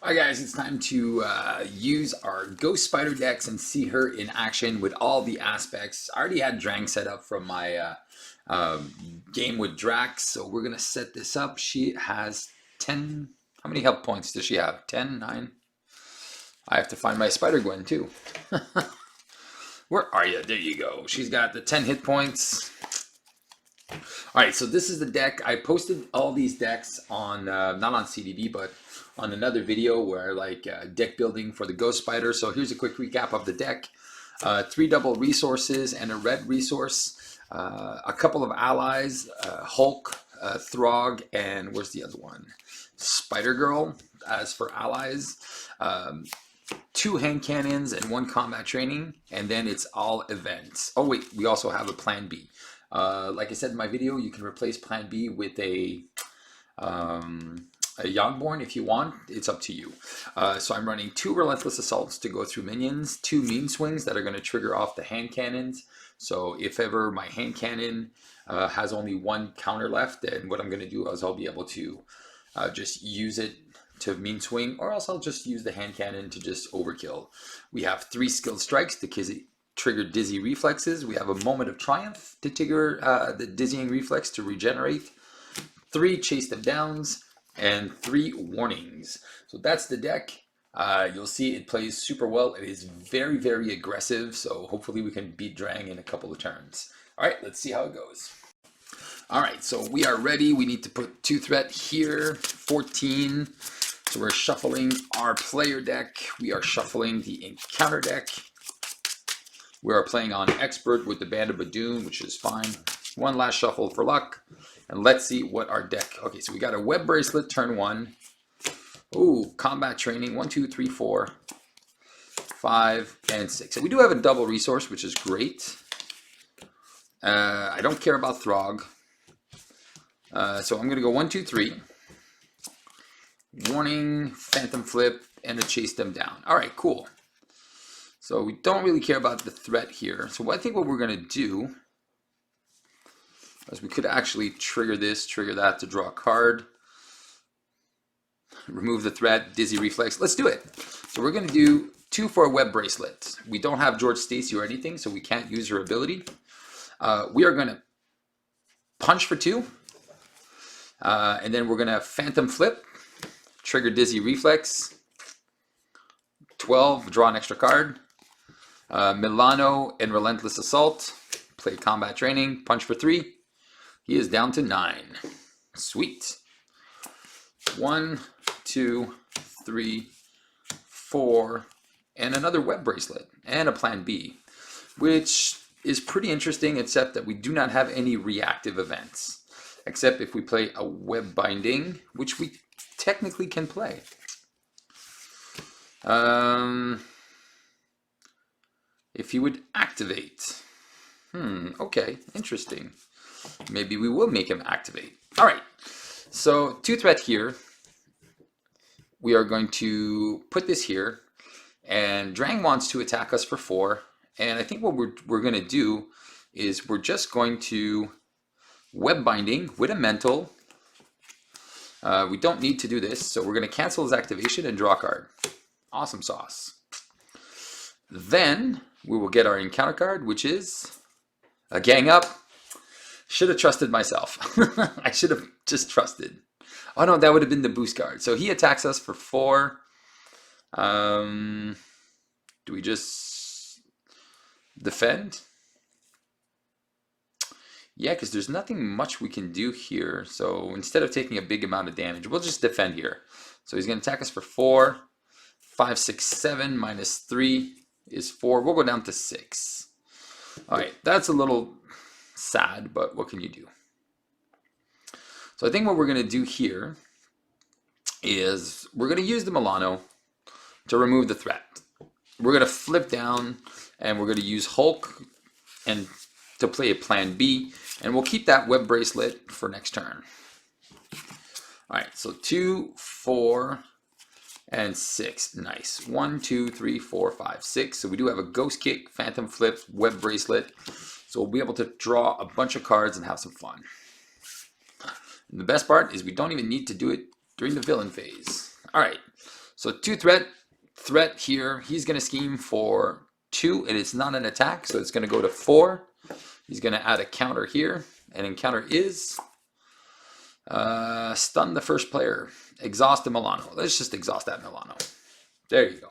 Alright guys, it's time to use our Ghost Spider decks and see her in action with all the aspects. I already had Drang set up from my game with Drax, so we're going to set this up. She has 10, how many health points does she have? 10, 9? I have to find my Spider-Gwen too. Where are you? There you go. She's got the 10 hit points. Alright, so this is the deck. I posted all these decks on, not on CDB, but on another video where deck building for the Ghost Spider. So here's a quick recap of the deck. 3 double resources and a red resource. A couple of allies, Hulk, Throg, and where's the other one? Spider-Girl as for allies. 2 hand cannons and 1 combat training. And then it's all events. Oh wait, we also have a plan B. Like I said in my video, you can replace plan B with a Youngborn if you want. It's up to you. So I'm running 2 Relentless Assaults to go through minions, 2 Mean Swings that are going to trigger off the hand cannons. So if ever my hand cannon has only 1 counter left, then what I'm going to do is I'll be able to just use it to Mean Swing, or else I'll just use the hand cannon to just overkill. We have 3 Skilled Strikes to trigger Dizzy Reflexes. We have a Moment of Triumph to trigger the Dizzying Reflex to regenerate. 3 Chase Them Downs. And 3 warnings. So that's the deck. You'll see it plays super well. It is very, very aggressive. So hopefully we can beat Drang in a couple of turns. All right, let's see how it goes. All right, so we are ready. We need to put 2 threat here, 14. So we're shuffling our player deck. We are shuffling the encounter deck. We are playing on expert with the Band of Badoon, which is fine. 1 last shuffle for luck. And let's see what our deck... Okay, so we got a Web Bracelet turn 1. Ooh, combat training. 1, 2, 3, 4, 5, and 6. So we do have a double resource, which is great. I don't care about Throg. So I'm going to go 1, 2, 3. Warning, Phantom Flip, and a Chase Them Down. All right, cool. So we don't really care about the threat here. So I think what we're going to do... as we could actually trigger this, trigger that to draw a card. Remove the threat, Dizzy Reflex. Let's do it. So we're going to do 2 for a Web Bracelet. We don't have George Stacy or anything, so we can't use her ability. We are going to punch for 2. And then we're going to Phantom Flip, trigger Dizzy Reflex. 12, draw an extra card. Milano and Relentless Assault. Play combat training, punch for 3. He is down to 9. Sweet. 1, 2, 3, 4, and another Web Bracelet, and a Plan B, which is pretty interesting, except that we do not have any reactive events, except if we play a Web Binding, which we technically can play. If you would activate. Okay, interesting. Maybe we will make him activate. All right, so 2 threat here. We are going to put this here, and Drang wants to attack us for 4. And I think what we're going to do is we're just going to Web Binding with a mental. We don't need to do this, so we're going to cancel his activation and draw a card. Awesome sauce. Then we will get our encounter card, which is a Gang Up. Should have trusted myself. I should have just trusted. Oh no, that would have been the boost card. So he attacks us for 4. Do we just defend? Yeah, because there's nothing much we can do here. So instead of taking a big amount of damage, we'll just defend here. So he's going to attack us for 4. 5, 6, 7 minus 3 is 4. We'll go down to 6. All right, that's a little... sad, but what can you do? So I think what we're going to do here is we're going to use the Milano to remove the threat. We're going to flip down and we're going to use Hulk and to play a Plan B, and we'll keep that Web Bracelet for next turn. All right, so 2, 4, and 6. Nice. 1, 2, 3, 4, 5, 6. So we do have a Ghost Kick, Phantom Flip, Web Bracelet. So we'll be able to draw a bunch of cards and have some fun. And the best part is we don't even need to do it during the villain phase. All right, So 2 threat here. He's going to scheme for 2, and it's not an attack, so it's going to go to 4. He's going to add a counter here, and encounter is stun the first player. Exhaust the Milano. Let's just exhaust that Milano. There you go.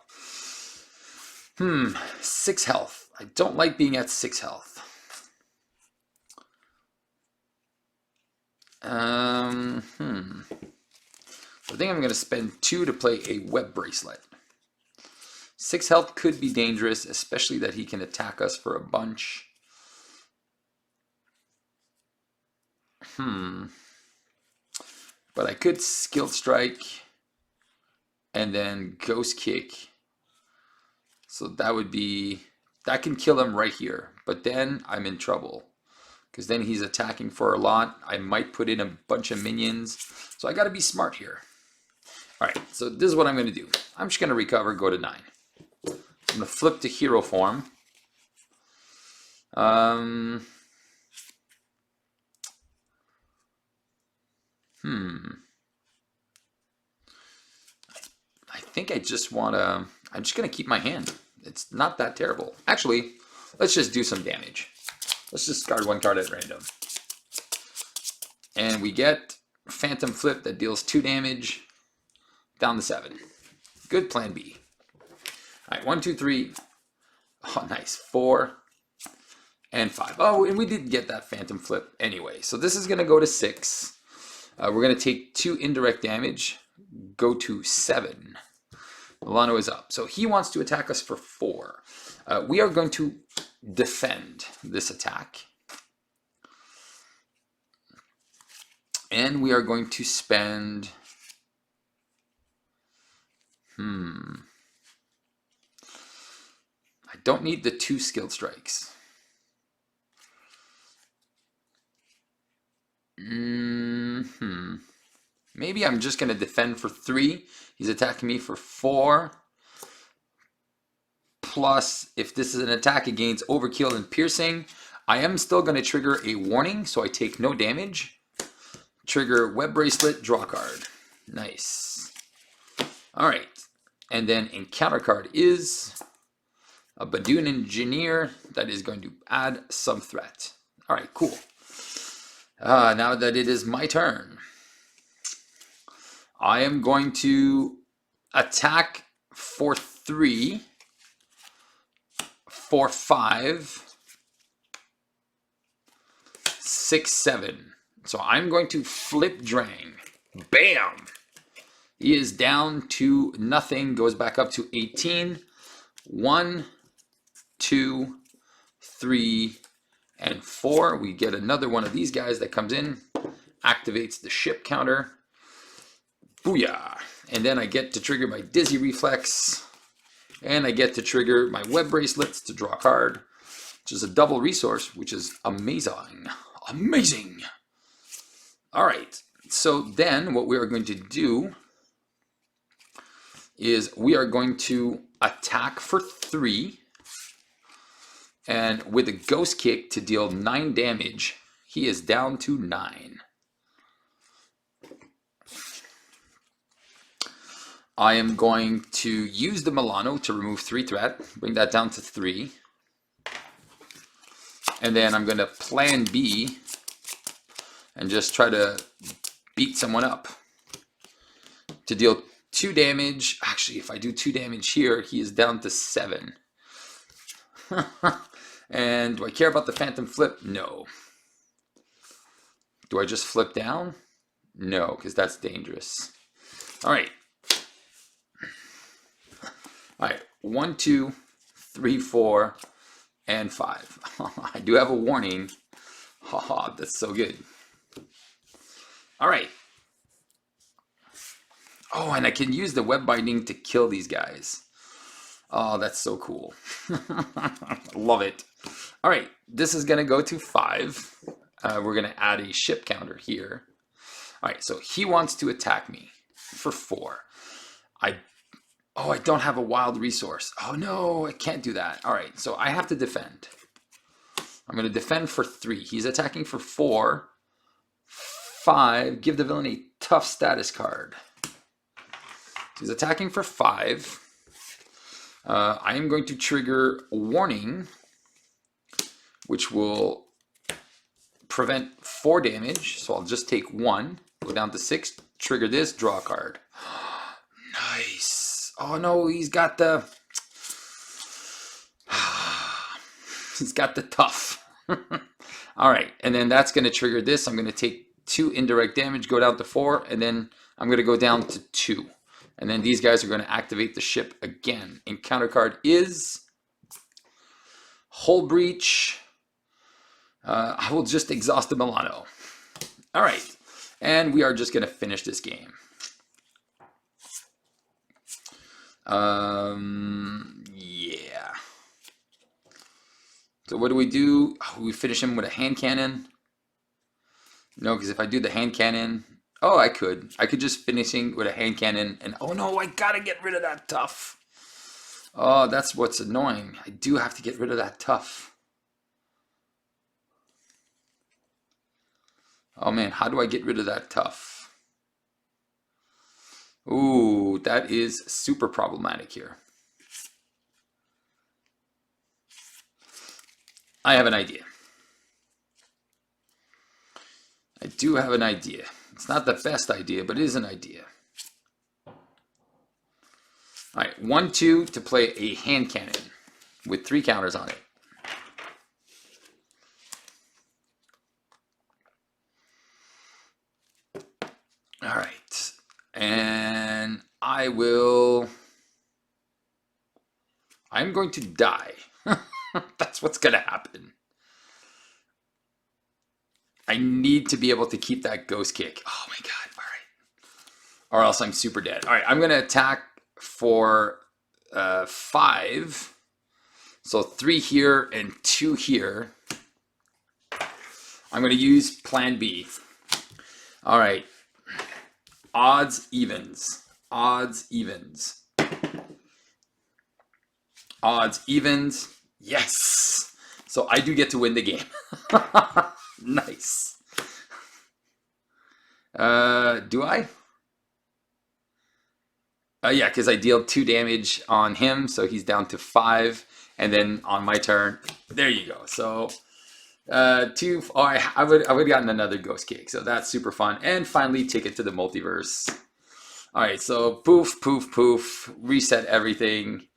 6 health. I don't like being at 6 health. I think I'm going to spend 2 to play a web bracelet. 6 health could be dangerous, especially that he can attack us for a bunch. But I could skill strike and then ghost kick. So that can kill him right here. But then I'm in trouble, because then he's attacking for a lot. I might put in a bunch of minions. So I got to be smart here. All right, so this is what I'm going to do. I'm just going to recover, go to 9. I'm going to flip to hero form. I think I just want to... I'm just going to keep my hand. It's not that terrible. Actually, let's just do some damage. Let's just discard 1 card at random. And we get Phantom Flip that deals 2 damage, down to 7. Good plan B. All right, 1, 2, 3. Oh, nice. 4 and 5. Oh, and we did get that Phantom Flip anyway. So this is going to go to 6. We're going to take 2 indirect damage, go to 7. Milano is up. So he wants to attack us for 4. We are going to defend this attack. And we are going to spend... I don't need the 2 skilled strikes. Maybe I'm just going to defend for 3. He's attacking me for 4. Plus, if this is an attack against overkill and piercing, I am still going to trigger a warning, so I take no damage. Trigger web bracelet, draw a card. Nice. All right. And then encounter card is a Badoon Engineer that is going to add some threat. All right, cool. Now that it is my turn, I am going to attack for 3, for 5, 6, 7. So I'm going to flip Drang. Bam! He is down to nothing, goes back up to 18. 1, 2, 3, and 4. We get another one of these guys that comes in, activates the ship counter. Booyah! And then I get to trigger my Dizzy Reflex, and I get to trigger my web bracelets to draw a card, which is a double resource, which is amazing. Amazing! Alright, so then what we are going to do is we are going to attack for 3, and with a ghost kick to deal 9 damage. He is down to 9. I am going to use the Milano to remove 3 threat, bring that down to 3. And then I'm going to plan B and just try to beat someone up to deal 2 damage. Actually, if I do 2 damage here, he is down to 7. And do I care about the Phantom Flip? No. Do I just flip down? No, because that's dangerous. All right. All right. 1, 2, 3, 4, and 5. I do have a warning. Haha, that's so good. All right. Oh, and I can use the web binding to kill these guys. Oh, that's so cool. Love it. All right, this is going to go to 5. We're going to add a ship counter here. All right, so he wants to attack me for 4. I don't have a wild resource. Oh, no, I can't do that. All right, so I have to defend. I'm going to defend for 3. He's attacking for 4. 5, give the villain a tough status card. He's attacking for 5. I am going to trigger Warning, which will prevent 4 damage. So I'll just take 1, go down to 6, trigger this, draw a card. Nice. Oh no, he's got the... he's got the tough. All right, and then that's going to trigger this. I'm going to take 2 indirect damage, go down to 4, and then I'm going to go down to 2. And then these guys are going to activate the ship again. And counter card is Hull Breach. I will just exhaust the Milano. All right, and we are just going to finish this game. Yeah. So what do we do? Oh, we finish him with a hand cannon. No, because if I do the hand cannon... Oh, I could just finishing with a hand cannon, and oh no, I gotta get rid of that tough. Oh, that's what's annoying. I do have to get rid of that tough. Oh man, how do I get rid of that tough? Ooh, that is super problematic here. I have an idea. I do have an idea. It's not the best idea, but it is an idea. All right, 1-2 to play a hand cannon with 3 counters on it. All right, and I'm going to die. That's what's going to happen. I need to be able to keep that ghost kick. Oh my god, all right. Or else I'm super dead. All right, I'm going to attack for 5. So 3 here and 2 here. I'm going to use plan B. All right. Odds, evens. Odds, evens. Odds, evens. Yes. So I do get to win the game. Nice. Do I? Yeah, because I deal 2 damage on him, so he's down to 5. And then on my turn, there you go. So 2. Oh, I would have gotten another ghost kick, so that's super fun. And finally, Ticket to the Multiverse. All right, so poof, poof, poof, reset everything.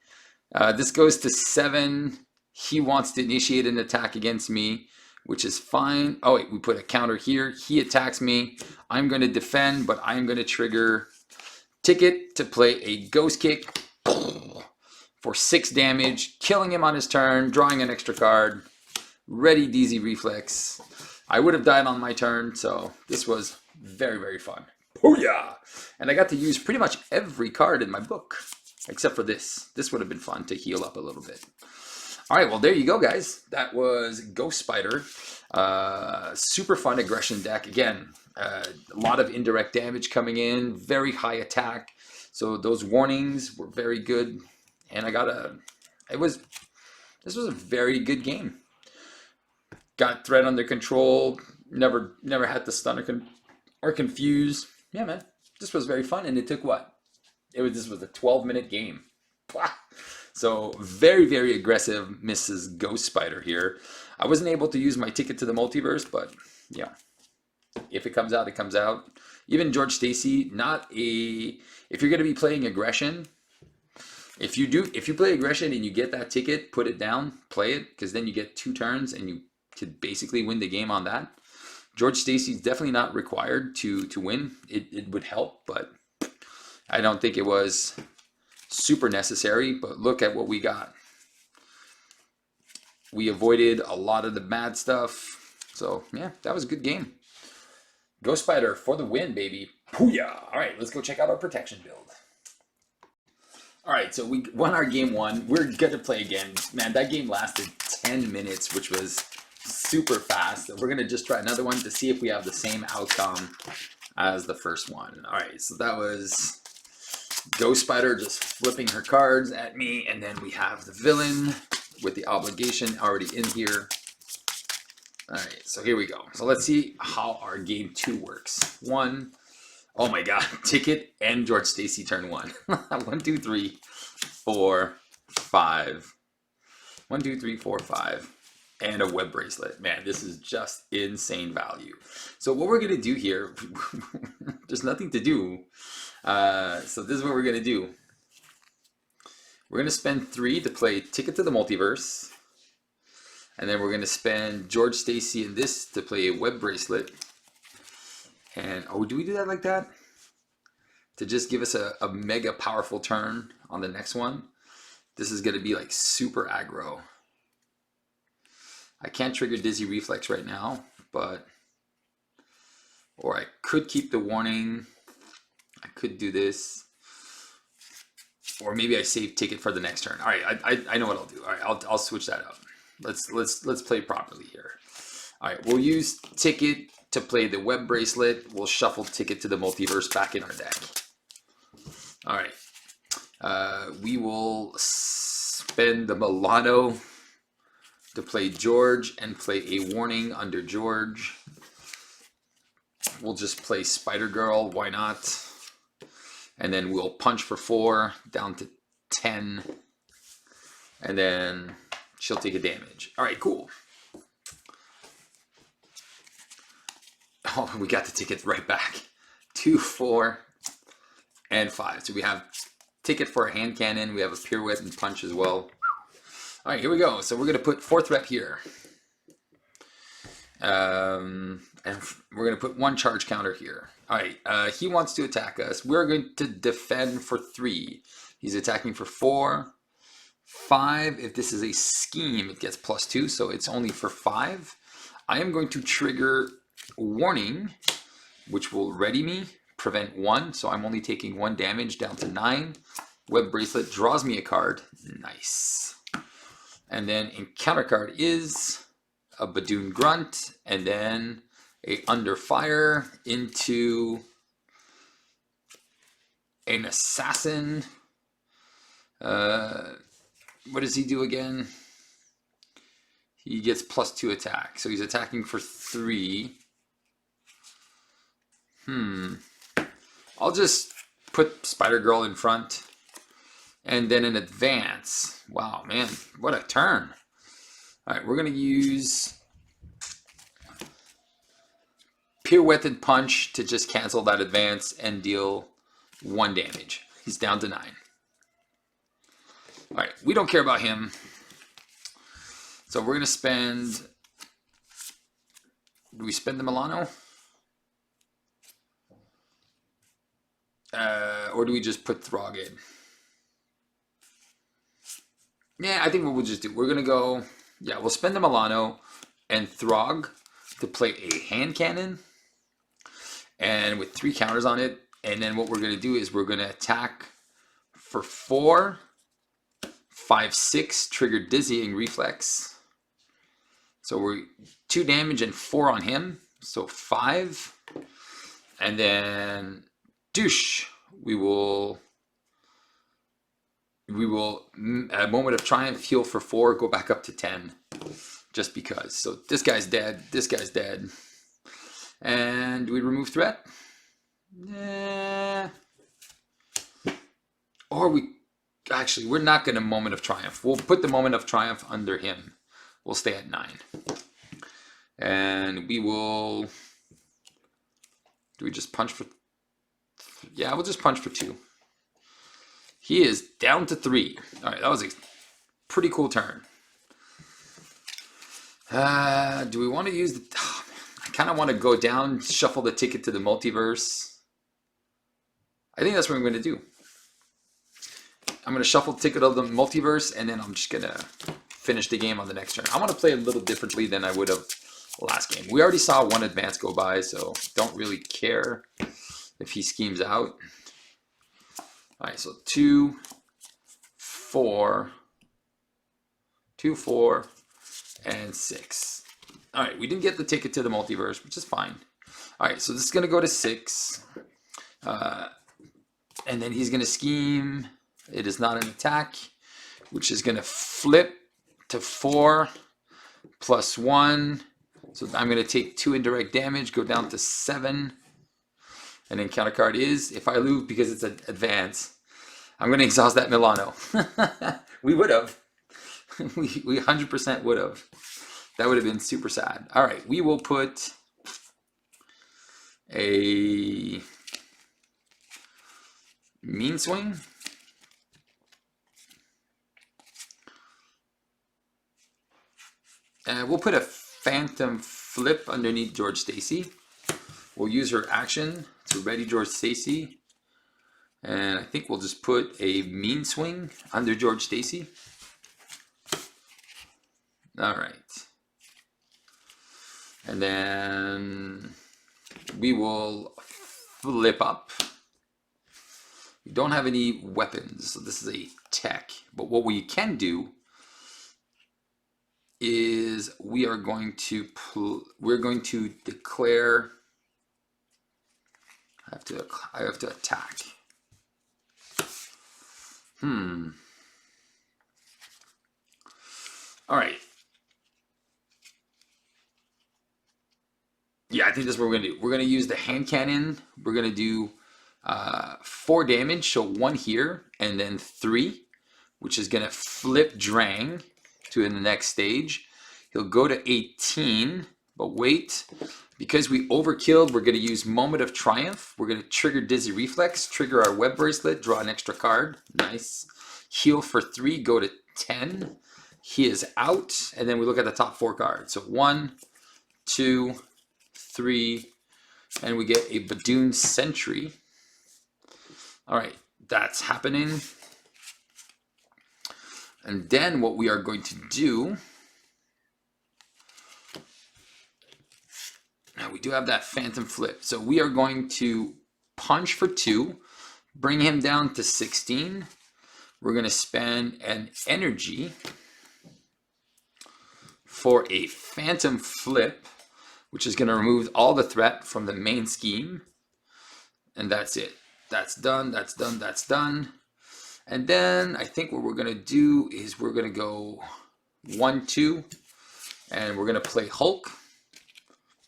This goes to 7. He wants to initiate an attack against me, which is fine. Oh wait, we put a counter here. He attacks me. I'm going to defend, but I'm going to trigger Ticket to play a ghost kick for 6 damage, killing him on his turn, drawing an extra card. Ready DZ Reflex. I would have died on my turn, so this was very, very fun. Oh yeah! And I got to use pretty much every card in my book, except for this. This would have been fun to heal up a little bit. All right, well, there you go, guys. That was Ghost Spider. Super fun aggression deck. Again, a lot of indirect damage coming in, very high attack. So those warnings were very good. And I got this was a very good game. Got threat under control. Never had to stun or confuse. Yeah, man, this was very fun. And it took what? This was a 12-minute game. So very, very aggressive Mrs. Ghost Spider here. I wasn't able to use my Ticket to the Multiverse, but yeah, if it comes out, it comes out. Even George Stacy, if you're going to be playing aggression, if you play aggression and you get that ticket, put it down, play it, because then you get 2 turns and you could basically win the game on that. George Stacy's definitely not required to win. It would help, but I don't think it was super necessary. But look at what we got. We avoided a lot of the bad stuff. So yeah, that was a good game. Ghost Spider for the win, baby. Booyah! All right, let's go check out our protection build. All right, so we won our game 1. We're good to play again. Man, that game lasted 10 minutes, which was super fast. So we're going to just try another one to see if we have the same outcome as the first one. All right, so that was Ghost Spider just flipping her cards at me. And then we have the villain with the obligation already in here. All right, so here we go. So let's see how our game 2 works. 1. Oh my god, ticket and George Stacy turn 1. 1, 2, 3, 4, 5. 1, 2, 3, 4, 5. And a web bracelet. Man, this is just insane value. So what we're going to do here, there's nothing to do. So this is what we're going to do. We're going to spend 3 to play Ticket to the Multiverse. And then we're going to spend George Stacy and this to play a web bracelet. And, oh, do we do that like that? To just give us a mega powerful turn on the next one. This is going to be like super aggro. I can't trigger Dizzy Reflex right now, but... Or I could keep the warning. I could do this. Or maybe I save ticket for the next turn. All right, I know what I'll do. All right, I'll switch that up. Let's play properly here. All right, we'll use ticket to play the web bracelet. We'll shuffle ticket to the multiverse back in our deck. All right, we will spend the Milano to play George and play a warning under George. We'll just play Spider Girl. Why not? And then we'll punch for 4 down to 10. And then she'll take a damage. All right, cool. Oh, we got the ticket right back. 2, 4, and 5. So we have ticket for a hand cannon. We have a pirouette and punch as well. All right, here we go. So we're going to put 4th rep here. And we're going to put 1 charge counter here. All right, he wants to attack us. We're going to defend for 3. He's attacking for 4. 5, if this is a scheme, it gets +2, so it's only for 5. I am going to trigger warning, which will ready me, prevent 1, so I'm only taking 1 damage down to 9. Web Bracelet draws me a card. Nice. And then encounter card is a Badoon Grunt, and then a Under Fire into an Assassin. What does he do again? He gets +2 attack. So he's attacking for 3. I'll just put Spider Girl in front. And then an advance. Wow, man. What a turn. Alright, we're going to use Pirouette and Punch to just cancel that advance and deal 1 damage. He's down to 9. Alright, we don't care about him. So we're going to spend... Do we spend the Milano? Or do we just put Throg in? Yeah, I think what we'll just do, we're going to go... Yeah, we'll spend the Milano and Throg to play a hand cannon. And with 3 counters on it. And then what we're going to do is we're going to attack for 4... 5, 6, trigger Dizzying Reflex. So we're 2 damage and 4 on him. So 5. And then douche. We will a Moment of Triumph, heal for 4, go back up to 10. Just because. So this guy's dead. This guy's dead. And do we remove threat? Yeah. Or we... Actually, we're not going to Moment of Triumph. We'll put the Moment of Triumph under him. We'll stay at 9. And we will... Do we just punch for... Yeah, we'll just punch for 2. He is down to 3. Alright, that was a pretty cool turn. Do we want to use the... Oh, I kind of want to go down, shuffle the ticket to the multiverse. I think that's what I'm going to do. I'm going to shuffle ticket of the multiverse, and then I'm just going to finish the game on the next turn. I want to play a little differently than I would have last game. We already saw 1 advance go by, so don't really care if he schemes out. Alright, so 2, 4, 2, 4, and 6. Alright, we didn't get the ticket to the multiverse, which is fine. Alright, so this is going to go to 6. And then he's going to scheme... It is not an attack, which is going to flip to 4 plus 1. So I'm going to take 2 indirect damage, go down to 7. And then counter card is, if I lose because it's an advance, I'm going to exhaust that Milano. We would have. We 100% would have. That would have been super sad. All right, we will put a mean swing. And we'll put a phantom flip underneath George Stacy. We'll use her action to ready George Stacy. And I think we'll just put a mean swing under George Stacy. All right. And then we will flip up. We don't have any weapons, so this is a tech. But what we can do is we are going to declare. I have to attack. All right. Yeah, I think that's what we're gonna do. We're gonna use the hand cannon. We're gonna do 4 damage, so 1 here, and then 3, which is gonna flip Drang to in the next stage. He'll go to 18, but wait, because we overkilled, we're gonna use Moment of Triumph. We're gonna trigger Dizzy Reflex, trigger our web bracelet, draw an extra card. Nice. Heal for 3, go to 10. He is out, and then we look at the top 4 cards. So 1, 2, 3, and we get a Badoon Sentry. All right, that's happening. And then what we are going to do, now we do have that phantom flip. So we are going to punch for 2, bring him down to 16. We're going to spend an energy for a phantom flip, which is going to remove all the threat from the main scheme. And that's it. That's done, that's done, that's done. And then I think what we're going to do is we're going to go 1, 2, and we're going to play Hulk.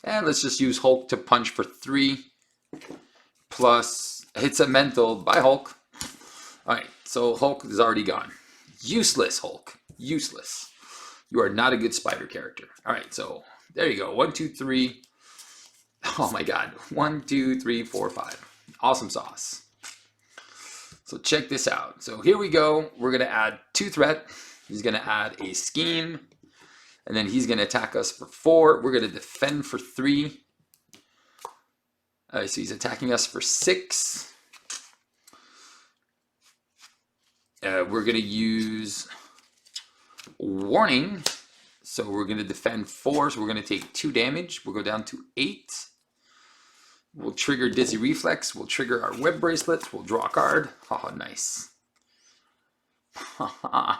And let's just use Hulk to punch for 3, plus hits a mental by Hulk. All right, so Hulk is already gone. Useless, Hulk. Useless. You are not a good spider character. All right, so there you go. 1, 2, 3. Oh my God. 1, 2, 3, 4, 5. Awesome sauce. So check this out. So here we go. We're going to add 2 threat. He's going to add a scheme. And then he's going to attack us for 4. We're going to defend for 3. So he's attacking us for 6. We're going to use warning. So we're going to defend 4. So we're going to take 2 damage. We'll go down to 8. We'll trigger Dizzy Reflex. We'll trigger our web bracelets. We'll draw a card. Oh, nice. All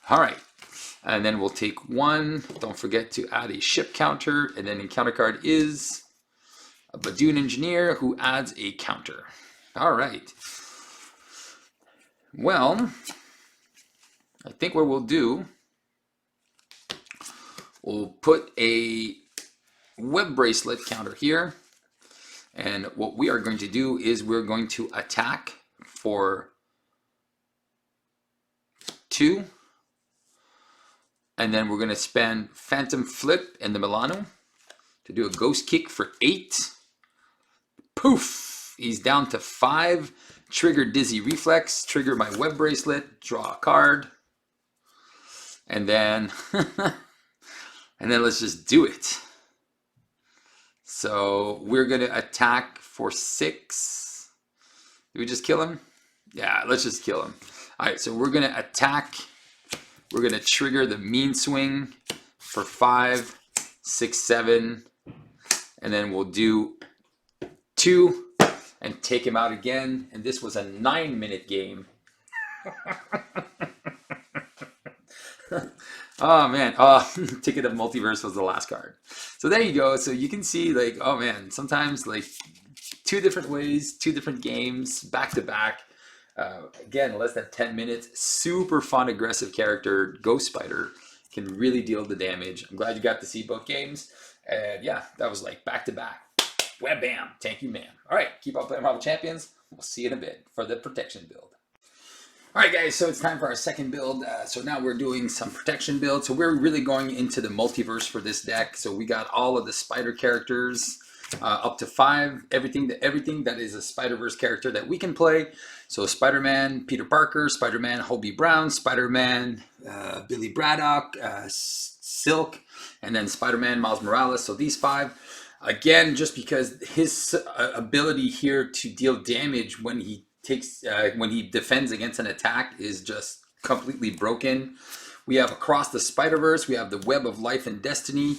right. And then we'll take 1. Don't forget to add a ship counter. And then the counter card is a Badoon Engineer who adds a counter. All right. Well, I think what we'll do, we'll put a web bracelet counter here. And what we are going to do is we're going to attack for 2. And then we're going to spend Phantom Flip in the Milano to do a Ghost Kick for 8. Poof! He's down to 5. Trigger Dizzy Reflex. Trigger my web bracelet. Draw a card. And then, let's just do it. So we're going to attack for 6. Do we just kill him? Yeah, let's just kill him. All right, so we're going to attack. We're going to trigger the mean swing for 5, 6, 7. And then we'll do 2 and take him out again. And this was a 9-minute game. Oh man, Ticket of Multiverse was the last card. So there you go. So you can see, like, oh man, sometimes like 2 different ways, 2 different games back to back. Again, less than 10 minutes. Super fun, aggressive character. Ghost Spider can really deal the damage. I'm glad you got to see both games. And yeah, that was like back to back. Wham bam. Thank you, ma'am. All right, keep on playing Marvel Champions. We'll see you in a bit for the protection build. All right, guys, so it's time for our second build. So now we're doing some protection build. So we're really going into the multiverse for this deck. So we got all of the spider characters, up to 5. Everything that is a Spider-Verse character that we can play. So Spider-Man, Peter Parker, Spider-Man, Hobie Brown, Spider-Man, Billy Braddock, Silk, and then Spider-Man, Miles Morales. So these 5. Again, just because his ability here to deal damage when he defends against an attack is just completely broken. We have Across the Spider-Verse, we have the Web of Life and Destiny,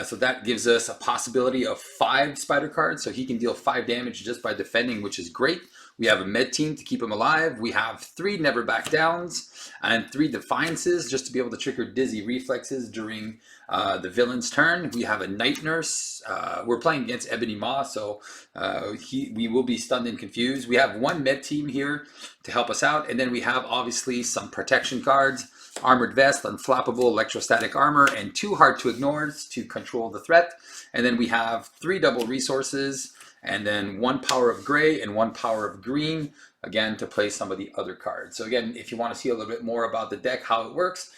so that gives us a possibility of 5 spider cards, so he can deal 5 damage just by defending, which is great. We have a med team to keep him alive. We have 3 Never Back Downs and 3 Defiances just to be able to trigger Dizzy Reflexes during the villain's turn. We have a Night Nurse. We're playing against Ebony Maw, so we will be stunned and confused. We have 1 med team here to help us out, and then we have obviously some protection cards. Armored Vest, Unflappable, Electrostatic Armor, and 2 Hard to Ignores to control the threat. And then we have 3 Double Resources, and then 1 Power of Gray and 1 Power of Green, again, to play some of the other cards. So again, if you want to see a little bit more about the deck, how it works,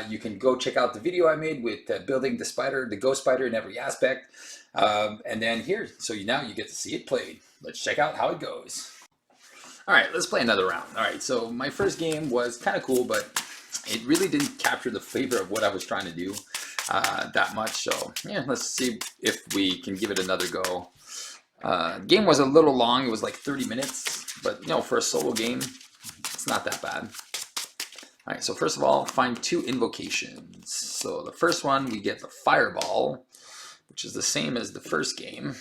you can go check out the video I made with building the spider, the Ghost Spider in every aspect. And then here, so now you get to see it played. Let's check out how it goes. All right, let's play another round. All right, so my first game was kind of cool, but it really didn't capture the flavor of what I was trying to do that much. So yeah, let's see if we can give it another go. Game was a little long. It was like 30 minutes, but you know, for a solo game, it's not that bad. All right, so first of all, find 2 invocations. So the first one, we get the Fireball, which is the same as the first game.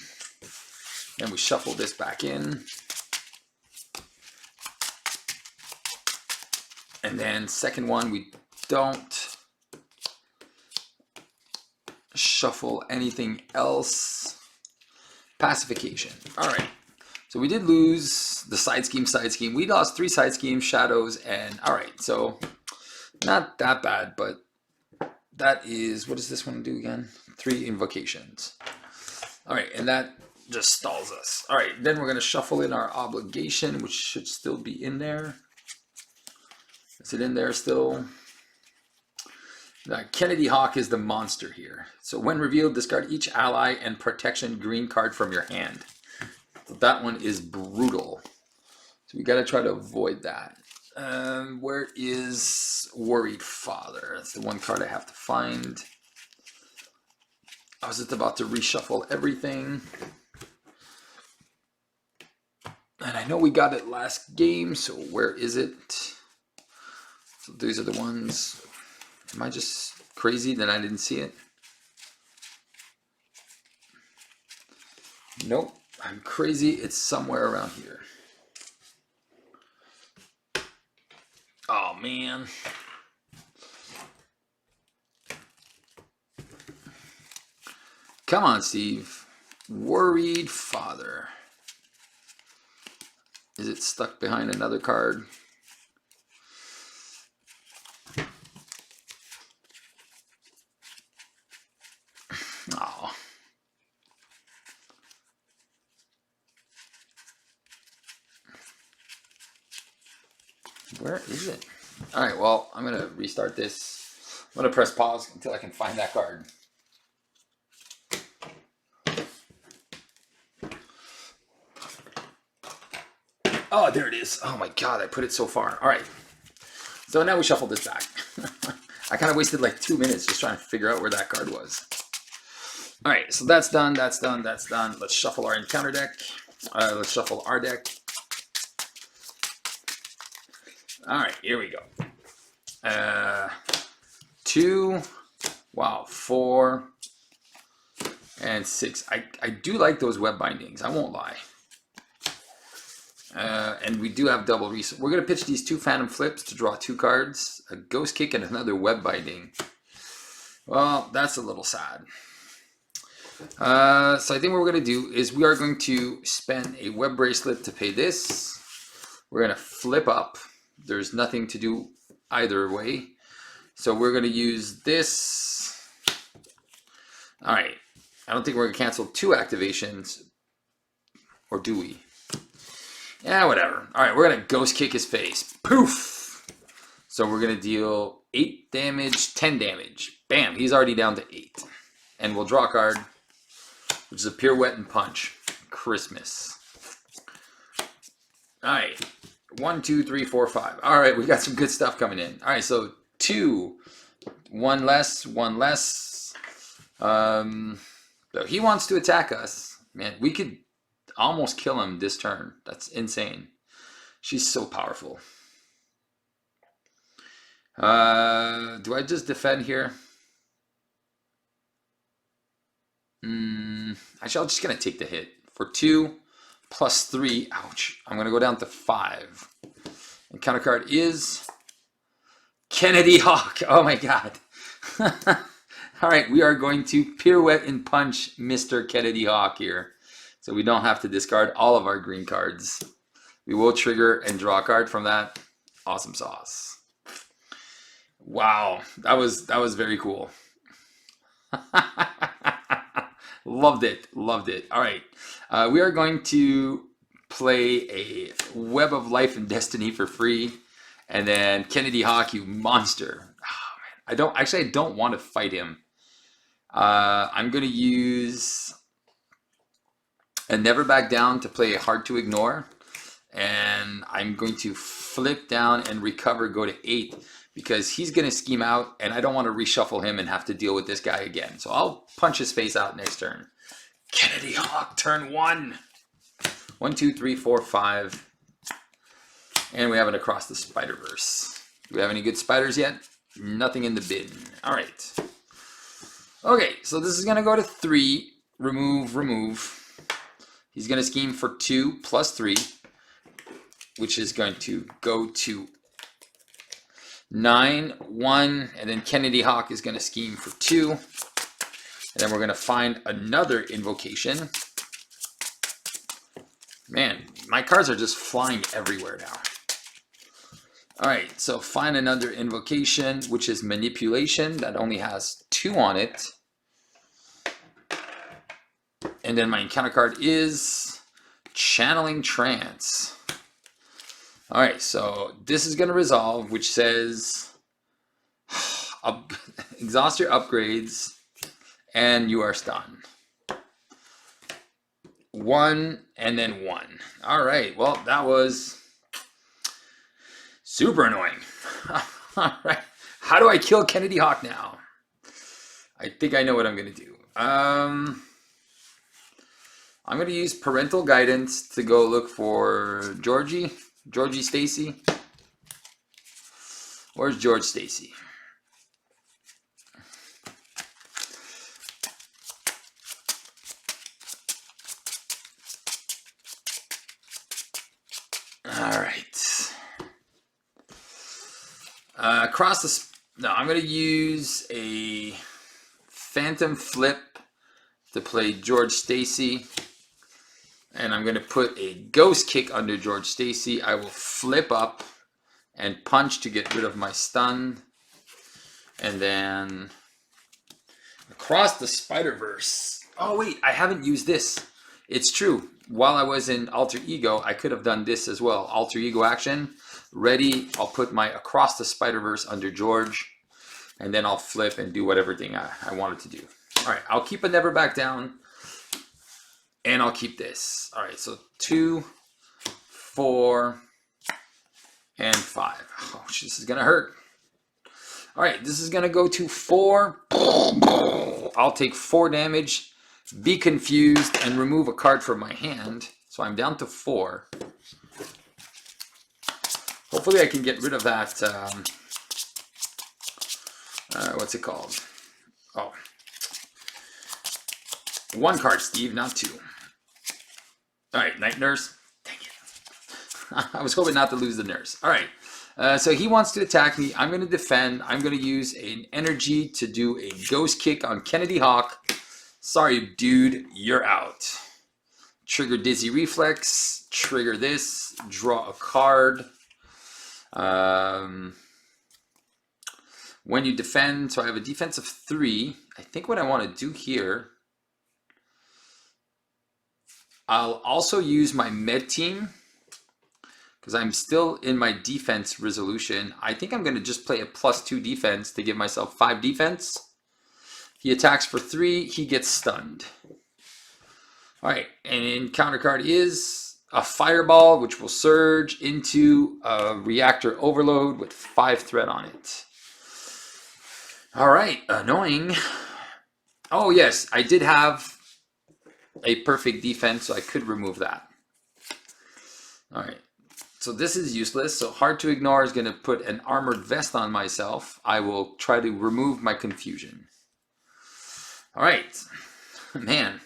Then we shuffle this back in. And then second one, we don't shuffle anything else. Pacification. All right. So we did lose the side scheme. We lost 3 side schemes, shadows, and all right. So not that bad, but that is, what does this one do again? 3 invocations. All right, and that just stalls us. All right, then we're going to shuffle in our obligation, which should still be in there. Is it in there still? Kennedy Hawk is the monster here. So when revealed, discard each ally and protection green card from your hand. So that one is brutal. So we got to try to avoid that. Where is Worried Father? That's the one card I have to find. I was just about to reshuffle everything. And I know we got it last game, so where is it? So these are the ones. Am I just crazy that I didn't see it? Nope, I'm crazy. It's somewhere around here. Oh, man. Come on, Steve. Worried Father. Is it stuck behind another card? Oh. Where is it? All right, well, I'm going to restart this. I'm going to press pause until I can find that card. Oh, there it is. Oh my God, I put it so far. All right. So now we shuffle this back. I kind of wasted like 2 minutes just trying to figure out where that card was. All right, so that's done, that's done, that's done. Let's shuffle our encounter deck. Let's shuffle our deck. All right, here we go. 2, wow, 4, and 6. I do like those web bindings, I won't lie. And we do have double resource. We're going to pitch these 2 Phantom Flips to draw 2 cards, a Ghost Kick and another Web Binding. Well, that's a little sad. So I think what we're going to do is we are going to spend a Web Bracelet to pay this. We're going to flip up. There's nothing to do either way. So we're going to use this. All right. I don't think we're going to cancel 2 activations, Or do we? Yeah, whatever. All right, we're going to ghost kick his face. Poof! So we're going to deal 8 damage, 10 damage. Bam, he's already down to 8. And we'll draw a card, which is a Pirouette and Punch. Christmas. All right. 1, 2, 3, 4, 5. All right, we got some good stuff coming in. All right, so 2. 1 less, 1 less. So he wants to attack us. Man, we could almost kill him this turn. That's insane. She's so powerful. Do I just defend here? Actually, I'm just going to take the hit. For 2 plus 3. Ouch. I'm going to go down to 5. And counter card is Kennedy Hawk. Oh my god. All right, we are going to Pirouette and Punch Mr. Kennedy Hawk here. So we don't have to discard all of our green cards. We will trigger and draw a card from that. Awesome sauce. Wow, that was very cool. Loved it, loved it. All right, we are going to play a Web of Life and Destiny for free. And then Kennedy Hawk, you monster. Oh, man. I don't want to fight him. I'm going to use a Never Back Down to play Hard to Ignore. And I'm going to flip down and recover, go to 8. Because he's going to scheme out, and I don't want to reshuffle him and have to deal with this guy again. So I'll punch his face out next turn. Kennedy Hawk, turn 1. 1, 2, 3, 4, 5. And we have it Across the Spider-Verse. Do we have any good spiders yet? Nothing in the bin. All right. Okay, so this is going to go to 3. Remove, remove. He's going to scheme for 2 plus 3, which is going to go to 9, 1, and then Kennedy Hawk is going to scheme for 2. And then we're going to find another invocation. Man, my cards are just flying everywhere now. Alright, so find another invocation, which is Manipulation. That only has 2 on it. And then my encounter card is Channeling Trance. Alright, so this is going to resolve, which says exhaust your upgrades and you are stunned. 1 and then 1. Alright, well, that was super annoying. Alright, how do I kill Kennedy Hawk now? I think I know what I'm going to do. I'm going to use Parental Guidance to go look for Georgie Stacy. Where's George Stacy? All right. I'm going to use a Phantom Flip to play George Stacy. And I'm going to put a Ghost Kick under George Stacy. I will flip up and punch to get rid of my stun. And then Across the Spider-Verse. Oh, wait, I haven't used this. It's true. While I was in Alter Ego, I could have done this as well. Alter Ego action. Ready. I'll put my Across the Spider-Verse under George. And then I'll flip and do whatever thing I wanted to do. All right, I'll keep a Never Back Down. And I'll keep this. All right, so 2, 4, and 5. Oh, this is going to hurt. All right, this is going to go to 4. I'll take 4 damage, be confused, and remove a card from my hand. So I'm down to 4. Hopefully I can get rid of that. What's it called? Oh. 1 card, Steve, not 2. All right, Night Nurse. Dang it. I was hoping not to lose the nurse. All right, so he wants to attack me. I'm going to defend. I'm going to use an energy to do a Ghost Kick on Kennedy Hawk. Sorry, dude, you're out. Trigger Dizzy Reflex. Trigger this. Draw a card. When you defend, so I have a defense of 3. I think what I want to do here... I'll also use my med team because I'm still in my defense resolution. I think I'm going to just play a +2 defense to give myself 5 defense. He attacks for 3. He gets stunned. All right, and in counter card is a fireball, which will surge into a reactor overload with 5 threat on it. All right, annoying. Oh yes, I did have a perfect defense, so I could remove that. All right, so this is useless. So hard to ignore is going to put an armored vest on myself. I will try to remove my confusion. All right, man,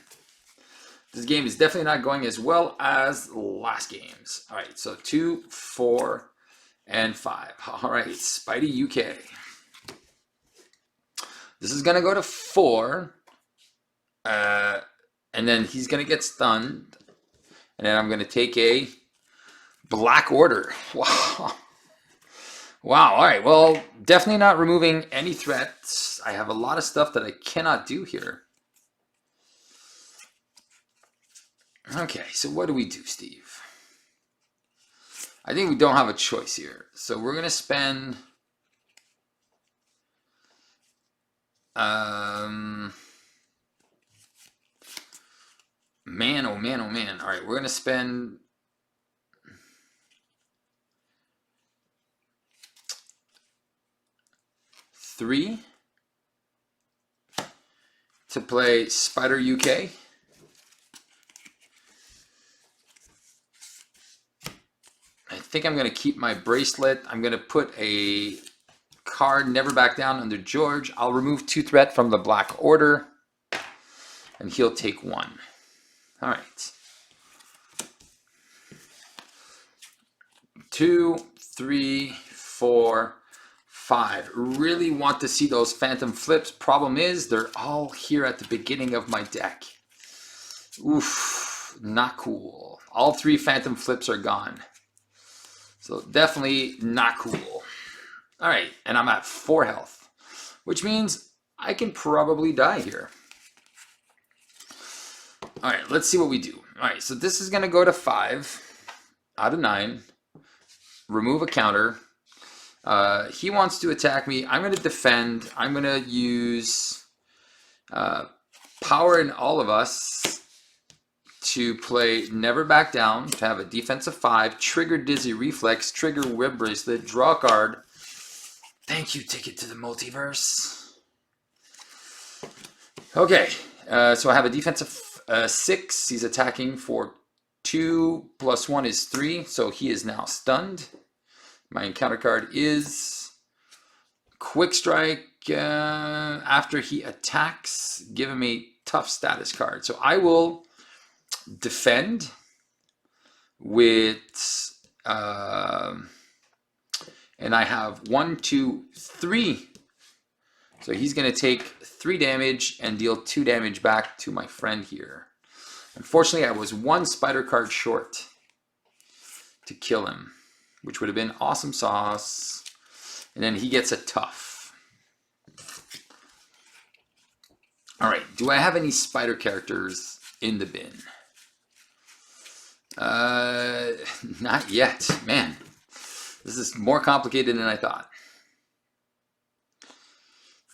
this game is definitely not going as well as last games. All right, so 2, 4, and 5. All right, Spidey UK. This is going to go to 4. And then he's going to get stunned. And then I'm going to take a Black Order. Wow. Wow. All right. Well, definitely not removing any threats. I have a lot of stuff that I cannot do here. Okay. So what do we do, Steve? I think we don't have a choice here. So we're going to spend... Man, oh man, oh man. All right, we're going to spend... $3 to play Spider UK. I think I'm going to keep my bracelet. I'm going to put a card, Never Back Down, under George. I'll remove 2 threat from the Black Order, and he'll take 1. All right. 2, 3, 4, 5. Really want to see those phantom flips. Problem is, they're all here at the beginning of my deck. Oof, not cool. All 3 phantom flips are gone. So definitely not cool. All right, and I'm at 4 health, which means I can probably die here. All right, let's see what we do. All right, so this is going to go to 5 out of 9. Remove a counter. He wants to attack me. I'm going to defend. I'm going to use Power in All of Us to play Never Back Down, to have a defensive 5, trigger Dizzy Reflex, trigger Web Bracelet, draw a card. Thank you, Ticket to the Multiverse. Okay, so I have a defensive 6. He's attacking for 2 + 1 is 3, so he is now stunned. My encounter card is Quick Strike. After he attacks, give him a tough status card. So I will defend with, and I have 1, 2, 3. So he's going to take 3 damage and deal 2 damage back to my friend here. Unfortunately, I was 1 spider card short to kill him, which would have been awesome sauce. And then he gets a tough. All right, do I have any spider characters in the bin? Not yet. Man, this is more complicated than I thought.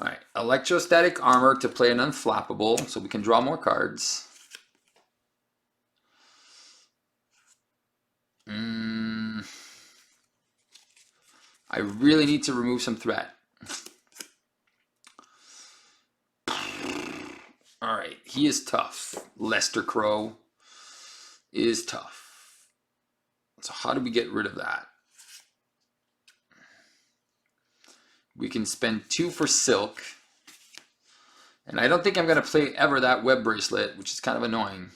All right, electrostatic armor to play an unflappable, so we can draw more cards. I really need to remove some threat. All right, he is tough. Lester Crow is tough. So how do we get rid of that? We can spend 2 for Silk. And I don't think I'm going to play ever that Web Bracelet, which is kind of annoying.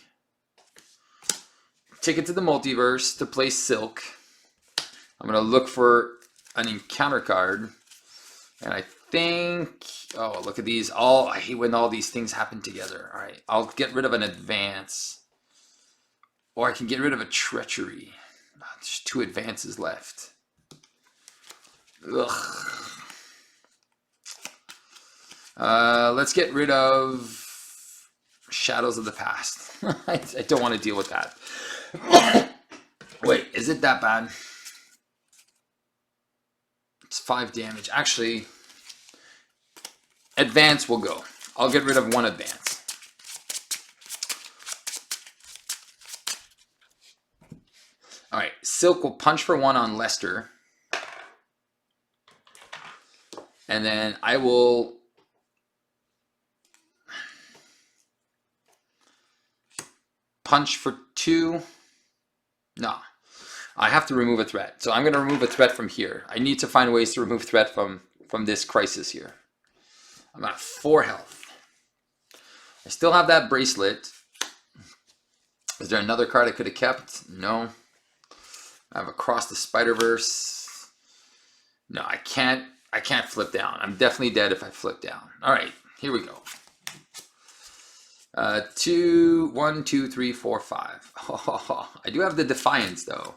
Take it to the Multiverse to play Silk. I'm going to look for an encounter card. And I think... Oh, look at these. I hate when all these things happen together. All right, I'll get rid of an advance. Or I can get rid of a treachery. There's 2 advances left. Ugh. Let's get rid of shadows of the past. I don't want to deal with that. Wait, is it that bad? It's 5 damage. Actually, advance will go. I'll get rid of 1 advance. All right, Silk will punch for 1 on Lester. And then I will punch for 2. No, I have to remove a threat. So I'm going to remove a threat from here. I need to find ways to remove threat from this crisis here. I'm at 4 health. I still have that bracelet. Is there another card I could have kept? No. I have Across the Spider-Verse. No, I can't flip down. I'm definitely dead if I flip down. All right, here we go. 1, 2, 3, 4, 5. Oh, I do have the Defiance though,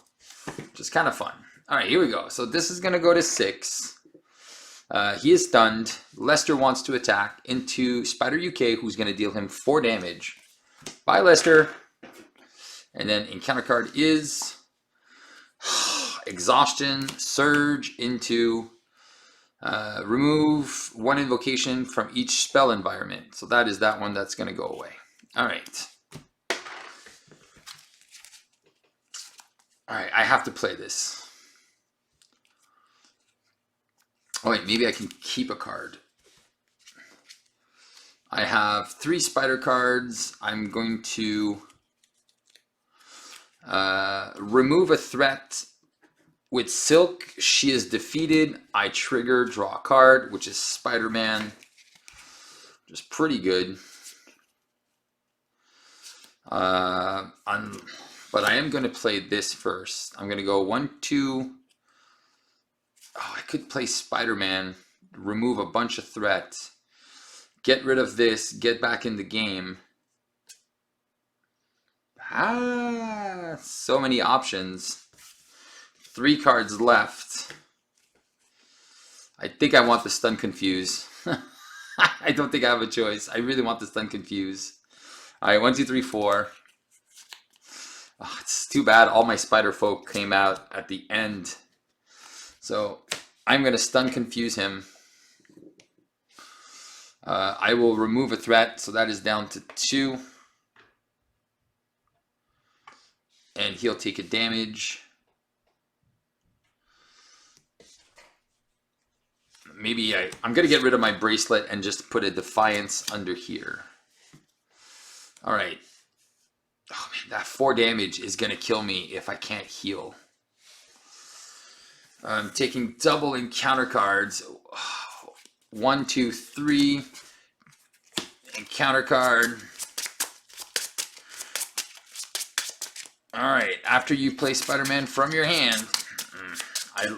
which is kind of fun. All right, here we go. So this is gonna go to 6. He is stunned. Lester wants to attack into Spider UK, who's gonna deal him 4 damage. Bye, Lester. And then encounter card is Exhaustion, Surge into remove 1 invocation from each spell environment. So that is that one that's going to go away. All right. All right, I have to play this. Oh wait, maybe I can keep a card. I have 3 spider cards. I'm going to remove a threat. With Silk, she is defeated. I trigger, draw a card, which is Spider-Man, which is pretty good. But I am going to play this first. I'm going to go 1, 2. Oh, I could play Spider-Man, remove a bunch of threats, get rid of this, get back in the game. So many options. 3 cards left. I think I want the Stun Confuse. I don't think I have a choice. I really want the Stun Confuse. All right, 1, 2, 3, 4. Oh, it's too bad all my Spider Folk came out at the end. So I'm going to Stun Confuse him. I will remove a threat, so that is down to 2. And he'll take a damage. Maybe I'm going to get rid of my bracelet and just put a Defiance under here. All right. Oh man, that 4 damage is going to kill me if I can't heal. I'm taking double encounter cards. 1, 2, 3. Encounter card. All right. After you play Spider-Man from your hand.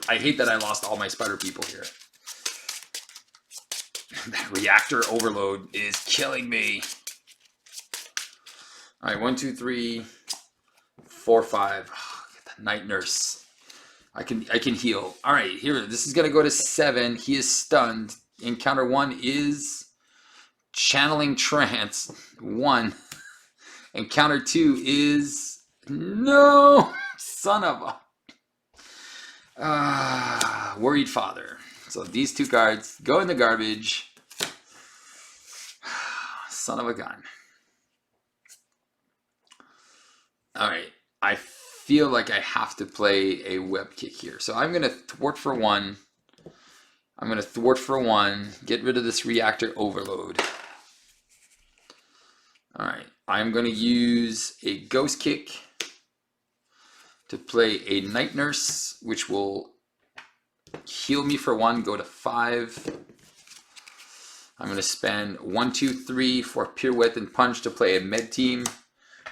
I hate that I lost all my Spider people here. That reactor overload is killing me. All right, 1, 2, 3, 4, 5. Oh, get the Night Nurse. I can heal. All right, here. This is gonna go to 7. He is stunned. Encounter 1 is Channeling Trance. 1. Encounter 2 is no son of a Worried Father. So these 2 cards go in the garbage. Son of a gun. All right. I feel like I have to play a web kick here. So I'm going to thwart for 1. I'm going to thwart for 1. Get rid of this reactor overload. All right. I'm going to use a ghost kick to play a Night Nurse, which will heal me for 1, go to 5. I'm going to spend 1, 2, 3 for Pirouette and Punch to play a Med Team,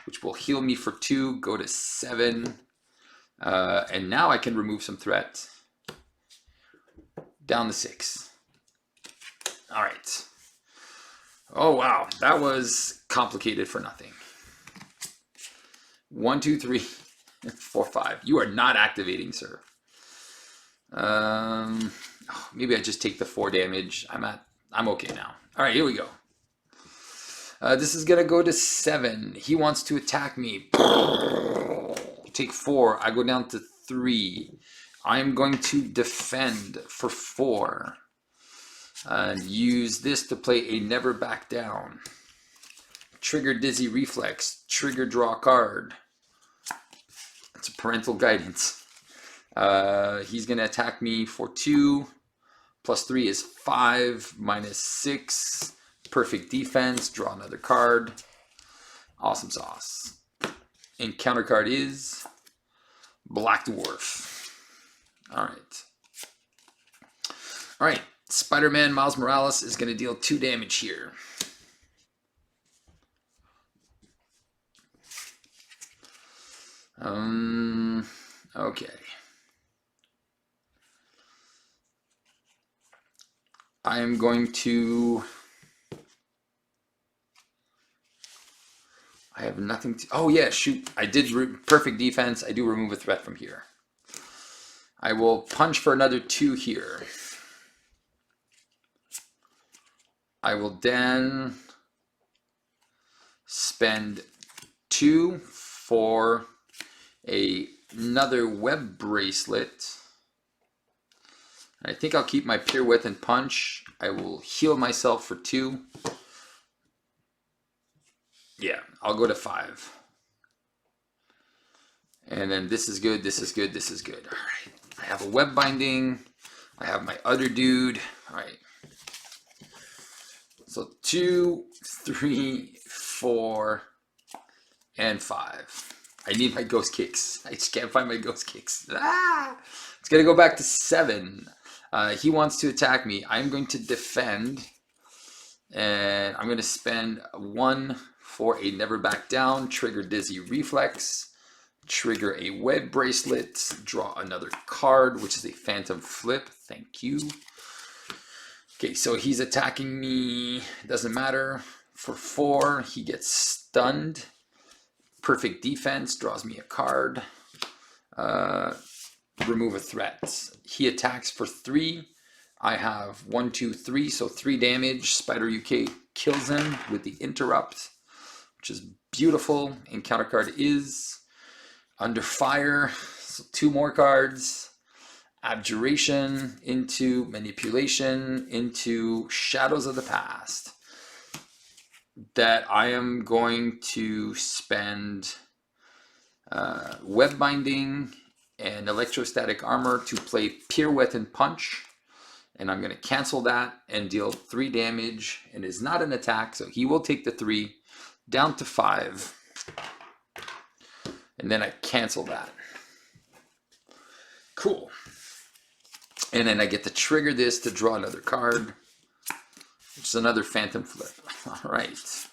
which will heal me for 2, go to 7. And now I can remove some threat. Down to 6. All right. Oh, wow. That was complicated for nothing. 1, 2, 3, 4, 5. You are not activating, sir. Maybe I just take the 4 damage. I'm okay now. All right, here we go. This is going to go to 7. He wants to attack me. Take 4. I go down to 3. I am going to defend for 4. And use this to play a never back down. Trigger Dizzy Reflex. Trigger draw card. It's a parental guidance. He's going to attack me for 2. Plus 3 is 5. Minus 6. Perfect defense. Draw another card. Awesome sauce. And counter card is Black Dwarf. Alright. Alright. Spider-Man Miles Morales is going to deal 2 damage here. Okay. I am going to... I have nothing to... Oh yeah, shoot. I did perfect defense. I do remove a threat from here. I will punch for another 2 here. I will then spend 2 for another web bracelet. I think I'll keep my pirouette and punch. I will heal myself for 2. Yeah, I'll go to 5. And then this is good, this is good, this is good. All right, I have a web binding. I have my other dude. All right. So 2, 3, 4, and 5. I need my ghost kicks. I just can't find my ghost kicks. Ah! It's going to go back to 7. He wants to attack me. I'm going to defend. And I'm going to spend 1 for a never back down. Trigger Dizzy Reflex. Trigger a web bracelet. Draw another card, which is a Phantom Flip. Thank you. Okay, so he's attacking me. Doesn't matter. For 4, he gets stunned. Perfect defense. Draws me a card. Remove a threat. He attacks for 3. I have 1, 2, 3, so 3 damage. Spider UK kills him with the interrupt, which is beautiful. And counter card is Under Fire. So 2 more cards. Abjuration into Manipulation into Shadows of the Past. That I am going to spend Web Binding and Electrostatic Armor to play Pirouette and Punch. And I'm going to cancel that and deal 3 damage. It is not an attack, so he will take the 3 down to 5. And then I cancel that. Cool. And then I get to trigger this to draw another card, which is another Phantom Flip. All right.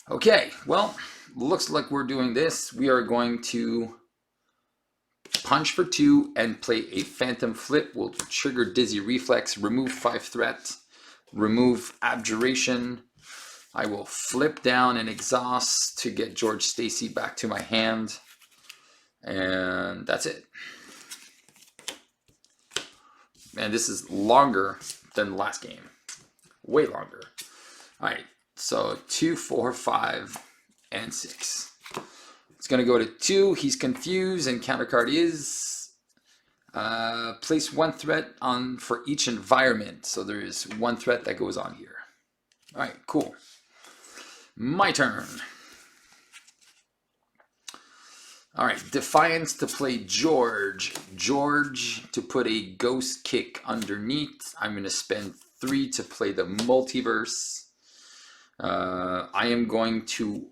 Okay, well, looks like we're doing this. We are going to punch for 2 and play a Phantom Flip. We'll trigger Dizzy Reflex, remove 5 threat, remove Abjuration. I will flip down and exhaust to get George Stacy back to my hand. And that's it. Man, this is longer than the last game. Way longer. All right, so 2, 4, 5, and 6. It's going to go to 2. He's confused, and counter card is place 1 threat on for each environment. So there is 1 threat that goes on here. All right, cool. My turn. All right, Defiance to play George. George to put a Ghost Kick underneath. I'm going to spend 3 to play the Multiverse. I am going to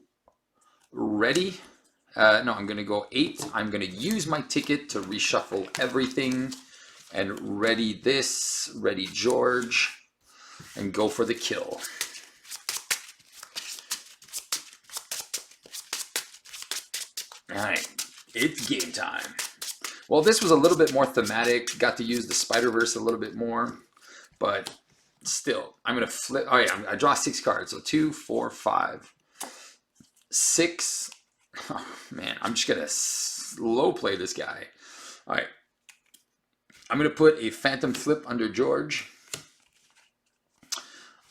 ready. No, I'm going to go 8. I'm going to use my ticket to reshuffle everything and ready this, ready George, and go for the kill. All right, it's game time. Well, this was a little bit more thematic. Got to use the Spider-Verse a little bit more, but still, I'm going to flip. Oh yeah, I draw 6 cards. So 2, 4, 5, 6. Oh, man, I'm just going to slow play this guy. All right. I'm going to put a Phantom Flip under George.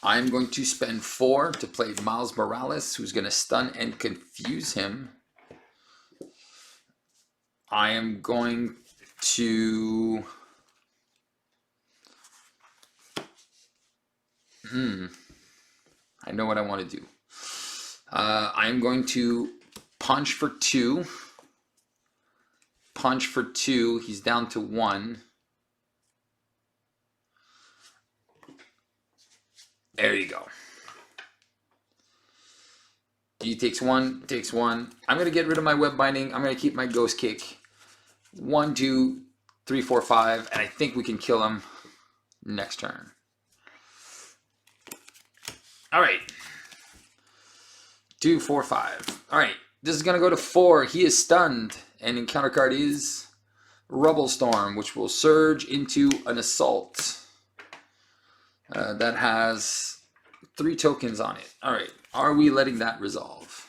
I'm going to spend 4 to play Miles Morales, who's going to stun and confuse him. I am going to... I know what I want to do. I'm going to punch for 2. Punch for 2. He's down to 1. There you go. He takes 1, takes 1. I'm going to get rid of my web binding. I'm going to keep my ghost kick. 1, 2, 3, 4, 5. And I think we can kill him next turn. All right. 2, 4, 5. All right. This is going to go to 4. He is stunned. And encounter card is Rubble Storm, which will surge into an assault. That has 3 tokens on it. All right. Are we letting that resolve?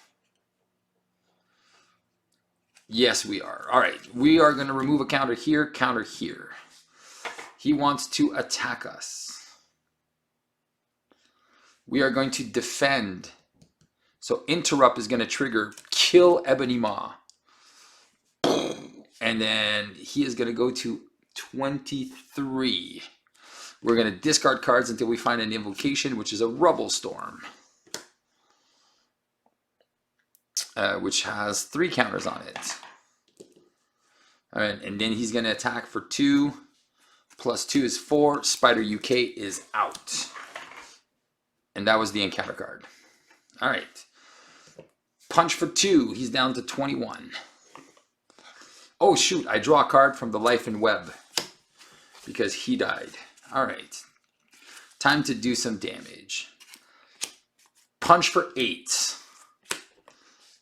Yes, we are. All right. We are going to remove a counter here, counter here. He wants to attack us. We are going to defend. So interrupt is going to trigger kill Ebony Maw. And then he is going to go to 23. We're going to discard cards until we find an invocation, which is a Rubble Storm. Which has 3 counters on it. All right, and then he's going to attack for 2. Plus 2 is 4. Spider UK is out. And that was the encounter card. All right. Punch for 2. He's down to 21. Oh, shoot. I draw a card from the Life and Web because he died. All right. Time to do some damage. Punch for 8.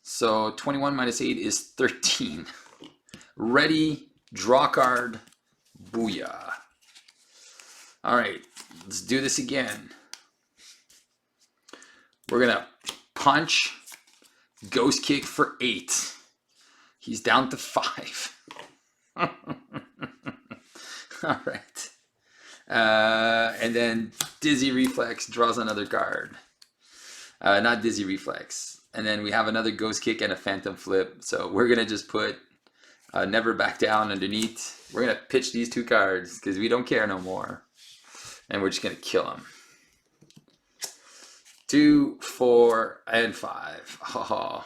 So 21 minus 8 is 13. Ready. Draw card. Booyah. All right. Let's do this again. We're going to punch. Ghost kick for 8. He's down to 5. All right. And then Dizzy Reflex draws another card. Not Dizzy Reflex. And then we have another Ghost Kick and a Phantom Flip. So we're going to just put Never Back Down underneath. We're going to pitch these 2 cards because we don't care no more. And we're just going to kill him. 2, 4, and 5. Oh,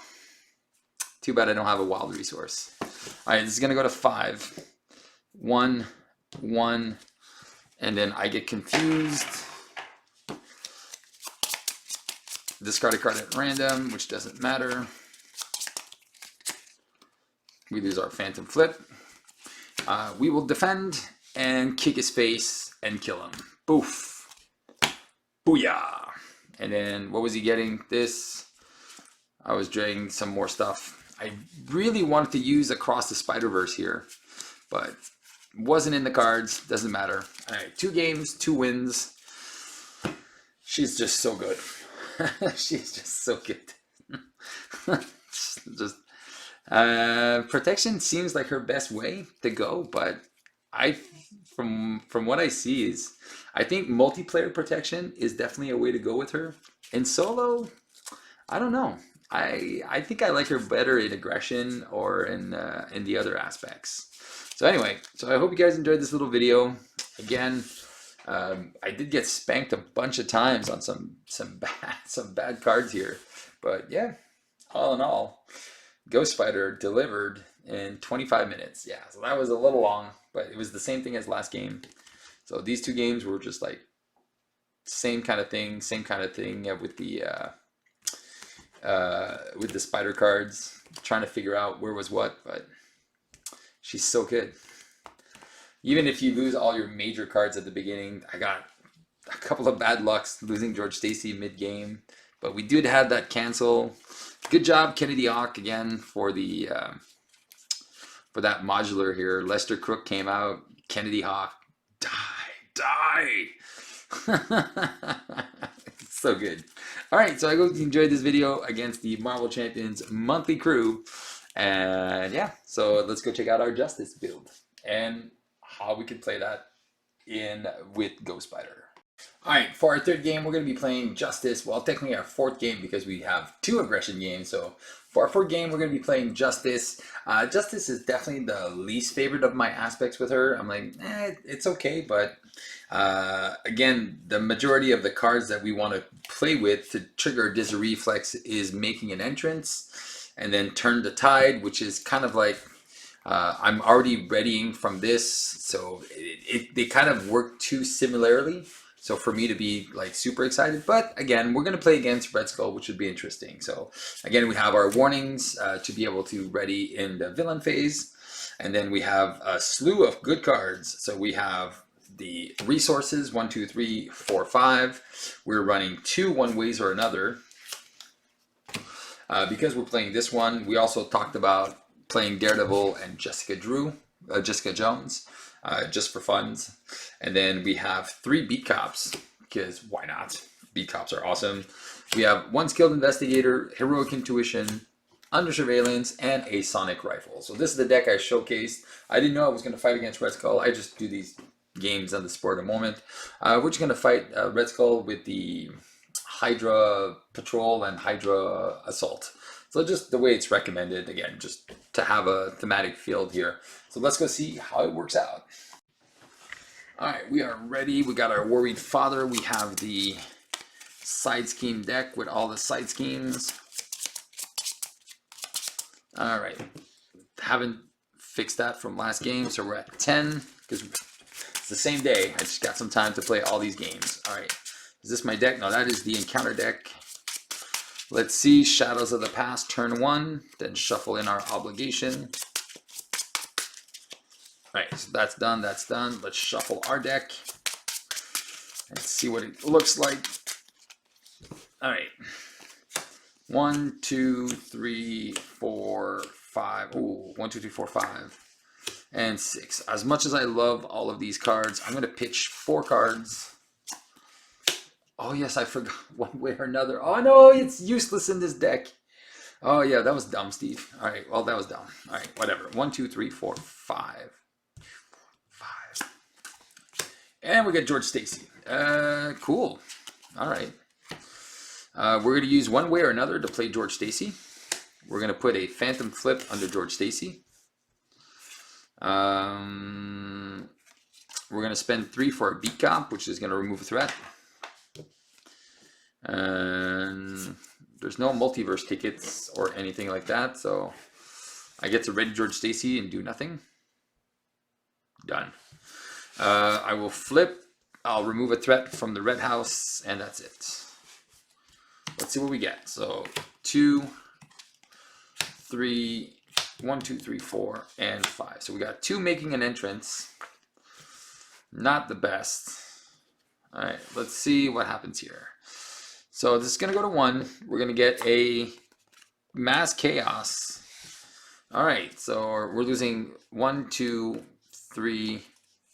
too bad I don't have a wild resource. All right, this is going to go to 5. 1, 1, and then I get confused. Discard a card at random, which doesn't matter. We lose our Phantom Flip. We will defend and kick his face and kill him. Boof. Booyah. And then what was he getting? This. I was dragging some more stuff. I really wanted to use Across the Spider-Verse here, but wasn't in the cards. Doesn't matter. All right, 2 games, 2 wins. She's just so good. She's just so good. Protection seems like her best way to go, but from what I see is, I think multiplayer protection is definitely a way to go with her. In solo, I don't know. I think I like her better in aggression or in the other aspects. So anyway, so I hope you guys enjoyed this little video. Again, I did get spanked a bunch of times on some bad cards here, but yeah, all in all, Ghost Spider delivered in 25 minutes. Yeah, so that was a little long, but it was the same thing as last game. So these 2 games were just like same kind of thing with the spider cards, trying to figure out where was what, but she's so good. Even if you lose all your major cards at the beginning, I got a couple of bad lucks losing George Stacy mid-game, but we did have that cancel. Good job, Kennedy Hawk, again, for the for that modular here. Lester Crook came out. Kennedy Hawk, die. So good. All right, so I hope you enjoyed this video against the Marvel Champions monthly crew. And yeah, so let's go check out our Justice build and how we could play that in with Ghost Spider. All right, for our third game, we're going to be playing Justice. Well, technically our fourth game because we have two aggression games. So for our fourth game, we're going to be playing Justice. Justice is definitely the least favorite of my aspects with her. I'm like, it's okay, but again, the majority of the cards that we want to play with to trigger Dizzy Reflex is making an entrance and then turn the tide, which is kind of like I'm already readying from this, so they kind of work too similarly. So for me to be like super excited, but again, we're gonna play against Red Skull, which would be interesting. So again, we have our warnings to be able to ready in the villain phase, and then we have a slew of good cards. So we have the resources 1, 2, 3, 4, 5. We're running 2 one ways or another. Because we're playing this one, we also talked about playing Daredevil and Jessica Jones, just for funds. And then we have 3 beat cops, because why not? Beat cops are awesome. We have 1 skilled investigator, heroic intuition, under surveillance, and a sonic rifle. So this is the deck I showcased. I didn't know I was going to fight against Red Skull. I just do these games on the sport of the moment. We're just going to fight Red Skull with the Hydra Patrol and Hydra Assault. So just the way it's recommended, again, just to have a thematic field here. So let's go see how it works out. All right, we are ready. We got our Worried Father. We have the side scheme deck with all the side schemes. All right, haven't fixed that from last game, so we're at 10 because it's the same day. I just got some time to play all these games. All right, is this my deck? No, that is the encounter deck. Let's see, Shadows of the Past, turn 1, then shuffle in our obligation. All right, so that's done, that's done. Let's shuffle our deck and see what it looks like. All right, 1, 2, 3, 4, 5. Ooh, 1, 2, 3, 4, 5, and 6. As much as I love all of these cards, I'm gonna pitch 4 cards. Oh yes, I forgot one way or another. Oh no, it's useless in this deck. Oh yeah, that was dumb, Steve. All right, well that was dumb. All right, whatever. 1, 2, 3, 4, 5. And we got George Stacy. Cool. All right. We're going to use one way or another to play George Stacy. We're going to put a Phantom Flip under George Stacy. We're going to spend 3 for a beat cop, which is going to remove a threat. And there's no multiverse tickets or anything like that, so I get to ready George Stacy and do nothing. Done. I will flip. I'll remove a threat from the red house, and that's it. Let's see what we get. So 2, 3, 1, 2, 3, 4, and 5. So we got 2 making an entrance. Not the best. All right, let's see what happens here. So this is going to go to 1. We're going to get a Mass Chaos. All right, so we're losing 1, 2, 3,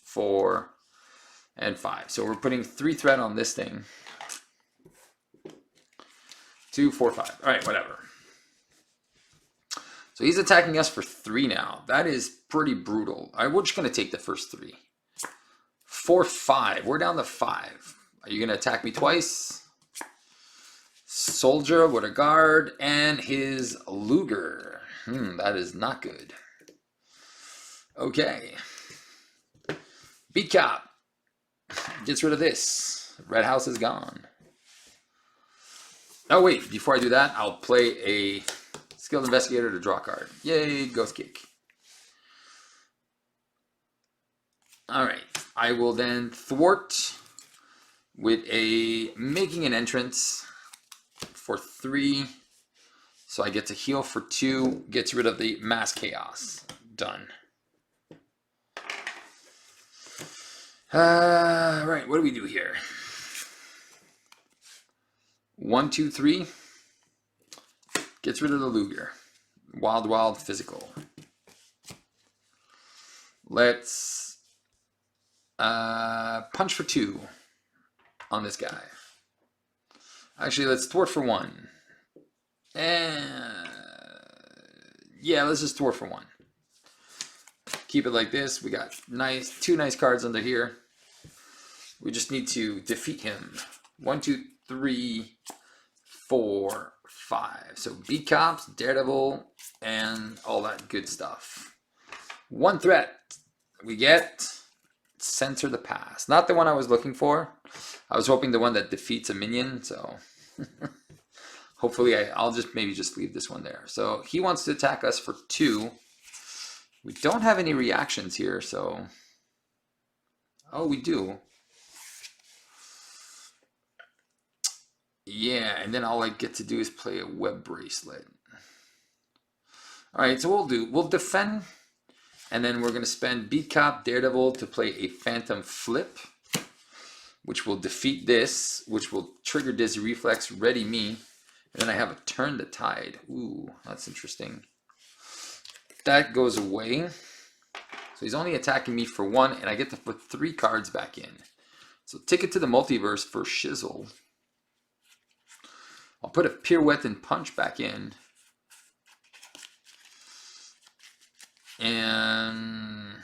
4, and 5. So we're putting 3 threat on this thing. 2, 4, 5. All right, whatever. So he's attacking us for 3 now. That is pretty brutal. All right, we're just going to take the first 3. 4, 5. We're down to 5. Are you going to attack me twice? Soldier with a guard and his Luger. That is not good. Okay. Beat Cop gets rid of this. Red House is gone. Oh wait, before I do that, I'll play a Skilled Investigator to draw a card. Yay, Ghost Kick. Alright, I will then thwart with a Making an Entrance for 3. So I get to heal for 2, gets rid of the Mass Chaos. Done. Right, what do we do here? 1, 2, 3. Gets rid of the Luger. Wild physical. Let's punch for 2 on this guy. Actually, let's thwart for 1. And yeah, let's just thwart for 1. Keep it like this. We got 2 nice cards under here. We just need to defeat him. 1, 2, 3, 4, 5. So beat cops, Daredevil, and all that good stuff. One threat. We get Censor the Past. Not the one I was looking for. I was hoping the one that defeats a minion, so hopefully I'll just maybe just leave this one there. So he wants to attack us for 2. We don't have any reactions here, so... Oh, we do. Yeah, and then all I get to do is play a web bracelet. Alright, so we'll defend, and then we're going to spend Beat Cop, Daredevil to play a Phantom Flip, which will defeat this, which will trigger Dizzy Reflex, ready me, and then I have a Turn the Tide. Ooh, that's interesting. That goes away. So he's only attacking me for 1, and I get to put 3 cards back in. So Ticket to the Multiverse for Shizzle. I'll put a Pirouette and Punch back in. And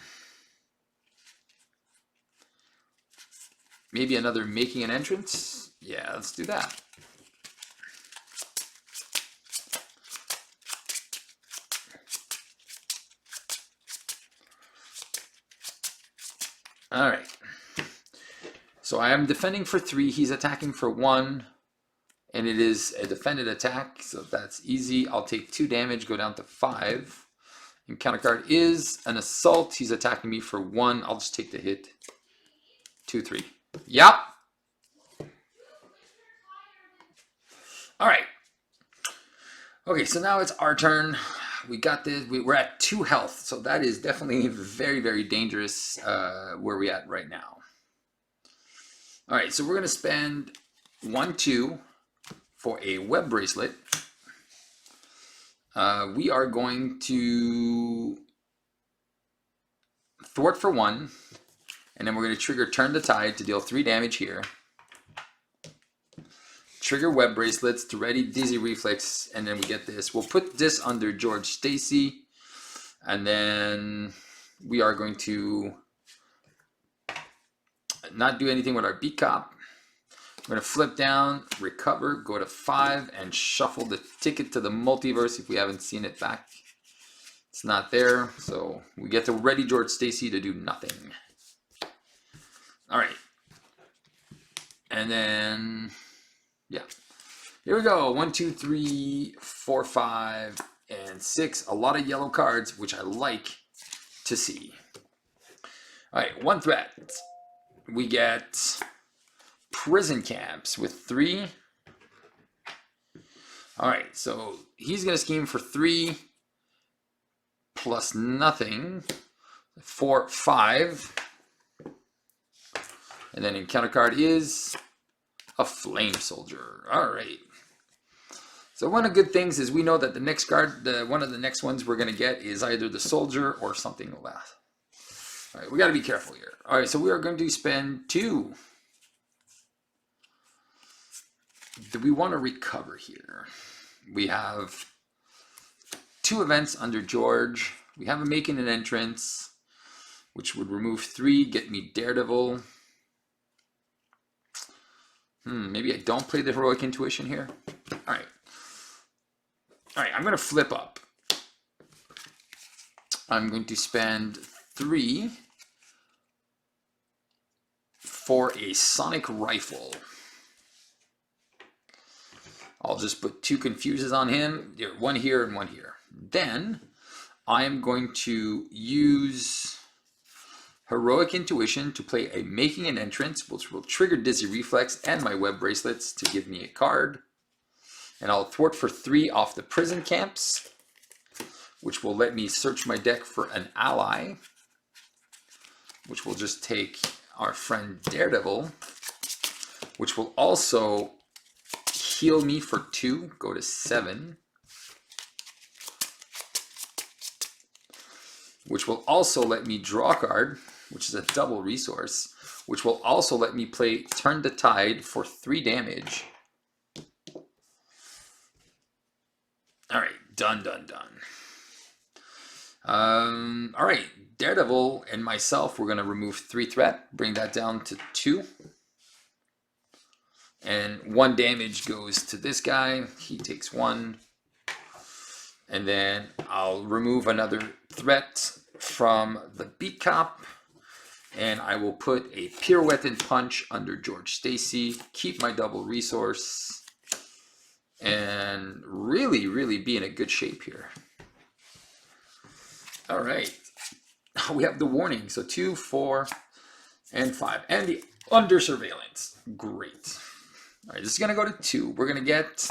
maybe another Making an Entrance. Yeah, let's do that. All right. So I am defending for 3. He's attacking for 1. And it is a defended attack, so that's easy. I'll take 2 damage, go down to 5. And counter card is an assault. He's attacking me for 1. I'll just take the hit. 2, 3. Yep. All right. Okay, so now it's our turn. We got this. We're at 2 health, so that is definitely very, very dangerous where we're at right now. All right, so we're going to spend 1, 2 for a web bracelet. We are going to thwart for 1, and then we're going to trigger Turn the Tide to deal 3 damage here. Trigger web bracelets to ready Dizzy Reflex, and then we get this. We'll put this under George Stacy, and then we are going to not do anything with our Beat Cop. We're going to flip down, recover, go to 5, and shuffle the Ticket to the Multiverse if we haven't seen it back. It's not there, so we get to ready George Stacy to do nothing. All right. And then, yeah. Here we go. 1, 2, 3, 4, 5, and 6. A lot of yellow cards, which I like to see. All right, 1 threat. We get Prison Camps with 3. All right, so he's going to scheme for 3 plus nothing. 4, 5. And then encounter card is a Flame Soldier. All right. So one of the good things is we know that the next card, one of the next ones we're going to get is either the Soldier or something like that. All right, we got to be careful here. All right, so we are going to spend 2. Do we want to recover here? We have 2 events under George. We have a Making an Entrance, which would remove 3, get me Daredevil. Maybe I don't play the Heroic Intuition here. All right. All right, I'm going to flip up. I'm going to spend 3 for a Sonic Rifle. I'll just put 2 Confuses on him. 1 here and 1 here. Then I am going to use Heroic Intuition to play a Making an Entrance, which will trigger Dizzy Reflex and my web bracelets to give me a card. And I'll thwart for 3 off the Prison Camps, which will let me search my deck for an ally, which will just take our friend Daredevil, which will also heal me for 2, go to 7, which will also let me draw a card, which is a double resource, which will also let me play Turn the Tide for 3 damage. All right, done, done, done. All right, Daredevil and myself, we're going to remove 3 threat, bring that down to 2. And 1 damage goes to this guy. He takes 1. And then I'll remove another threat from the Beat Cop. And I will put a Pirouette and Punch under George Stacy. Keep my double resource. And really, really be in a good shape here. All right. We have the warning. So 2, 4, and 5. And the under surveillance. Great. All right, this is going to go to 2. We're going to get,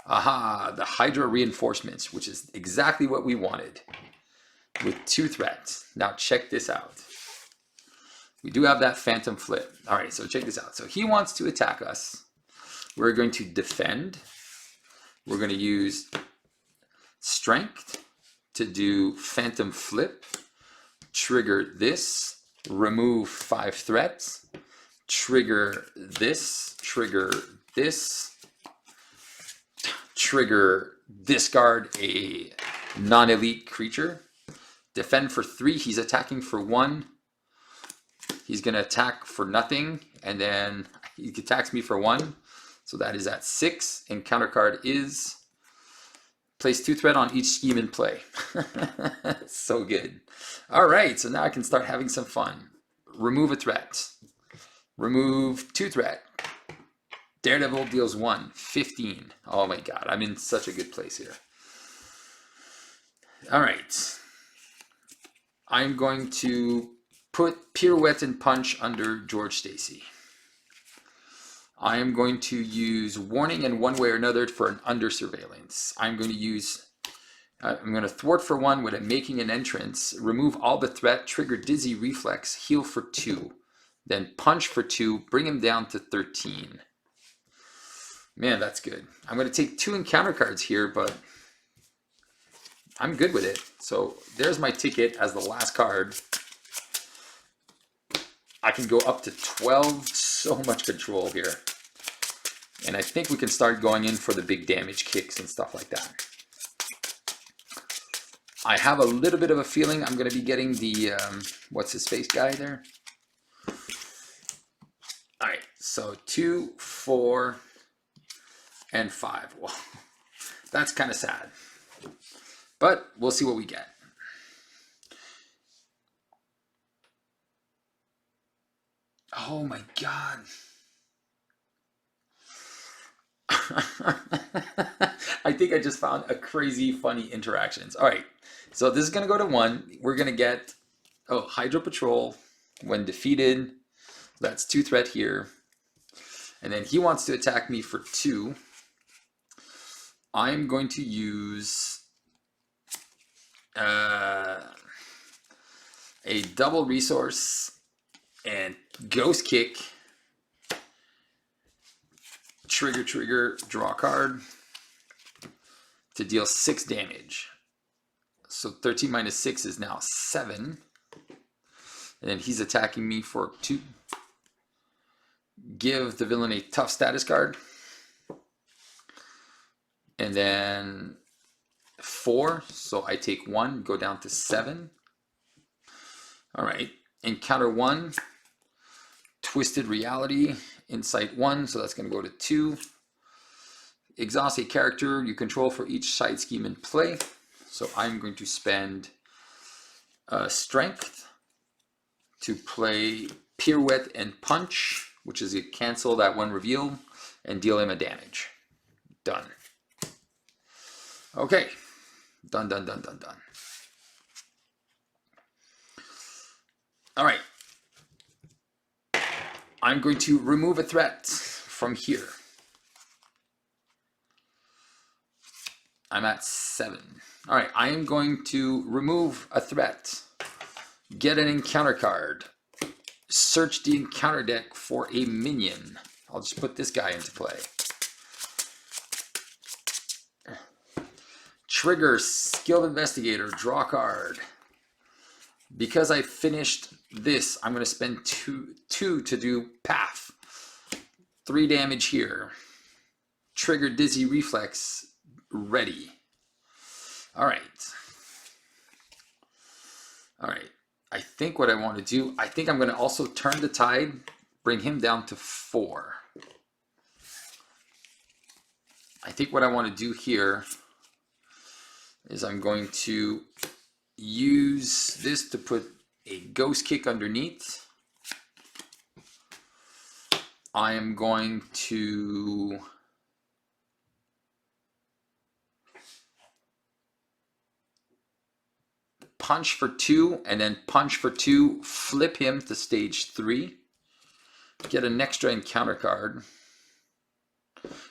the Hydra reinforcements, which is exactly what we wanted with 2 threats. Now check this out. We do have that Phantom Flip. All right, so check this out. So he wants to attack us. We're going to defend. We're going to use Strength to do Phantom Flip. Trigger this. Remove 5 threats. Trigger this. Trigger this. Trigger discard a non-elite creature. Defend for 3. He's attacking for 1. He's going to attack for nothing. And then he attacks me for 1. So that is at 6. And counter card is place 2 threat on each scheme in play. So good. All right. So now I can start having some fun. Remove a threat. Remove 2 threat. Daredevil deals 1. 15. Oh my god. I'm in such a good place here. All right. I'm going to put Pirouette and Punch under George Stacy. I am going to use Warning in one way or another for an under surveillance. I'm going to thwart for 1 with a Making an Entrance. Remove all the threat. Trigger Dizzy Reflex. Heal for 2. Then Punch for 2. Bring him down to 13. Man, that's good. I'm going to take 2 encounter cards here, but I'm good with it. So there's my ticket as the last card. I can go up to 12. So much control here. And I think we can start going in for the big damage kicks and stuff like that. I have a little bit of a feeling I'm going to be getting the, what's his face guy there? All right, so 2, 4, and 5. Well, that's kind of sad. But we'll see what we get. Oh my god. I think I just found a crazy funny interactions. All right. So this is going to go to 1. We're going to get Hydro Patrol when defeated. That's 2 threat here. And then he wants to attack me for 2. I'm going to use a double resource and Ghost Kick. Trigger, draw a card to deal 6 damage. So 13 minus 6 is now 7. And then he's attacking me for 2. Give the villain a tough status card. And then 4. So I take 1, go down to 7. All right. Encounter 1. Twisted Reality. Insight 1. So that's going to go to 2. Exhaust a character you control for each side scheme in play. So I'm going to spend Strength to play Pirouette and Punch, which is a cancel that 1 reveal, and deal him a damage. Done. Okay. Done. All right. I'm going to remove a threat from here. I'm at 7. All right, I am going to remove a threat. Get an encounter card. Search the encounter deck for a minion. I'll just put this guy into play. Trigger Skilled Investigator. Draw a card. Because I finished this, I'm going to spend 2 to do Path. 3 damage here. Trigger Dizzy Reflex. Ready. All right. All right. I think what I want to do, I think I'm going to also turn the tide, bring him down to 4. I think what I want to do here is I'm going to use this to put a ghost kick underneath. I am going to punch for 2 and then punch for 2, flip him to stage 3, get an extra encounter card.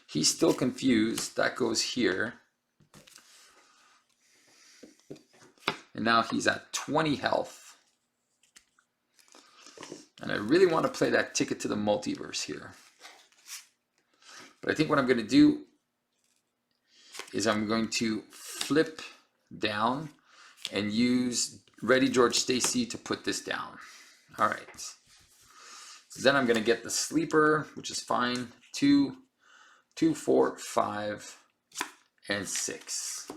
He's still confused. That goes here. And now he's at 20 health. And I really want to play that Ticket to the Multiverse here. But I think what I'm going to do is I'm going to flip down and use Ready George Stacy to put this down. All right. So then I'm going to get the sleeper, which is fine. 2, 2, 4, 5, and 6.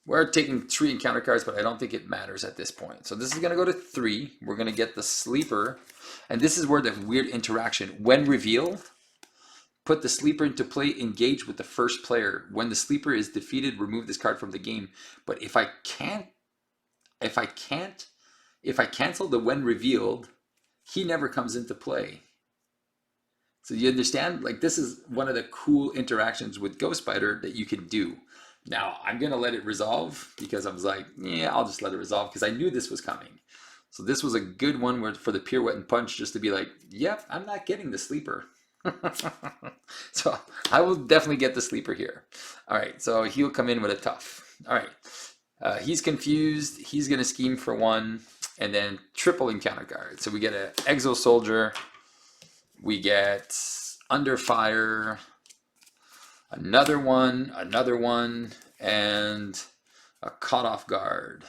We're taking 3 encounter cards, but I don't think it matters at this point. So this is going to go to 3. We're going to get the sleeper. And this is where the weird interaction. When revealed, put the sleeper into play, engage with the first player. When the sleeper is defeated, remove this card from the game. But if I cancel the when revealed, he never comes into play. So you understand? Like, this is one of the cool interactions with Ghost Spider that you can do. Now, I'm going to let it resolve because I was like, yeah, I'll just let it resolve because I knew this was coming. So this was a good one for the pirouette and punch, just to be like, yep, I'm not getting the sleeper. So I will definitely get the sleeper here. All right, so he'll come in with a tough. All right, he's confused. He's going to scheme for 1 and then triple encounter card. So we get an Exo Soldier. We get Under Fire. Another one, and a Caught Off Guard.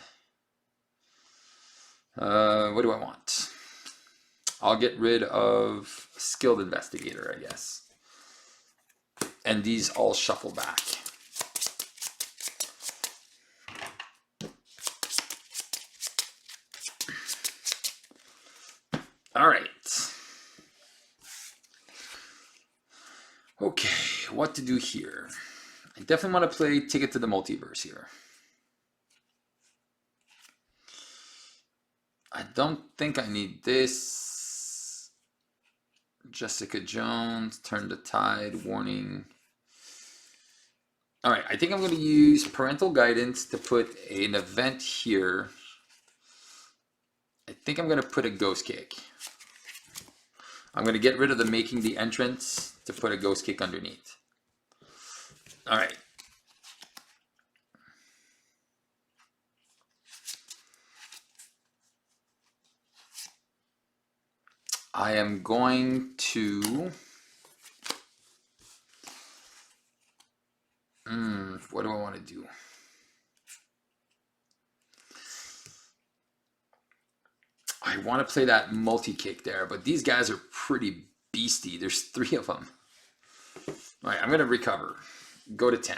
What do I want? I'll get rid of Skilled Investigator, I guess. And these all shuffle back. All right. Okay, what to do here? I definitely want to play Ticket to the Multiverse here. I don't think I need this. Jessica Jones, Turn the Tide, Warning. All right, I think I'm going to use Parental Guidance to put an event here. I think I'm going to put a Ghost Kick. I'm going to get rid of the Making the Entrance to put a Ghost Kick underneath. All right. I am going to... what do I want to do? I want to play that multi-kick there, but these guys are pretty beastie. There's 3 of them. All right, I'm going to recover. Go to 10.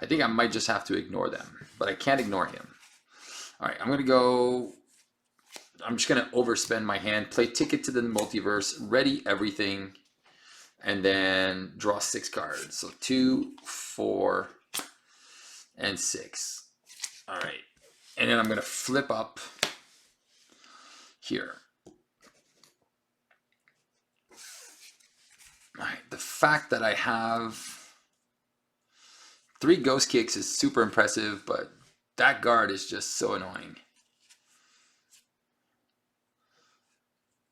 I think I might just have to ignore them, but I can't ignore him. All right, I'm going to go... I'm just going to overspend my hand, play Ticket to the Multiverse, ready everything, and then draw 6 cards. So 2, 4, and 6. All right, and then I'm going to flip up here. All right, the fact that I have 3 Ghost Kicks is super impressive, but that guard is just so annoying.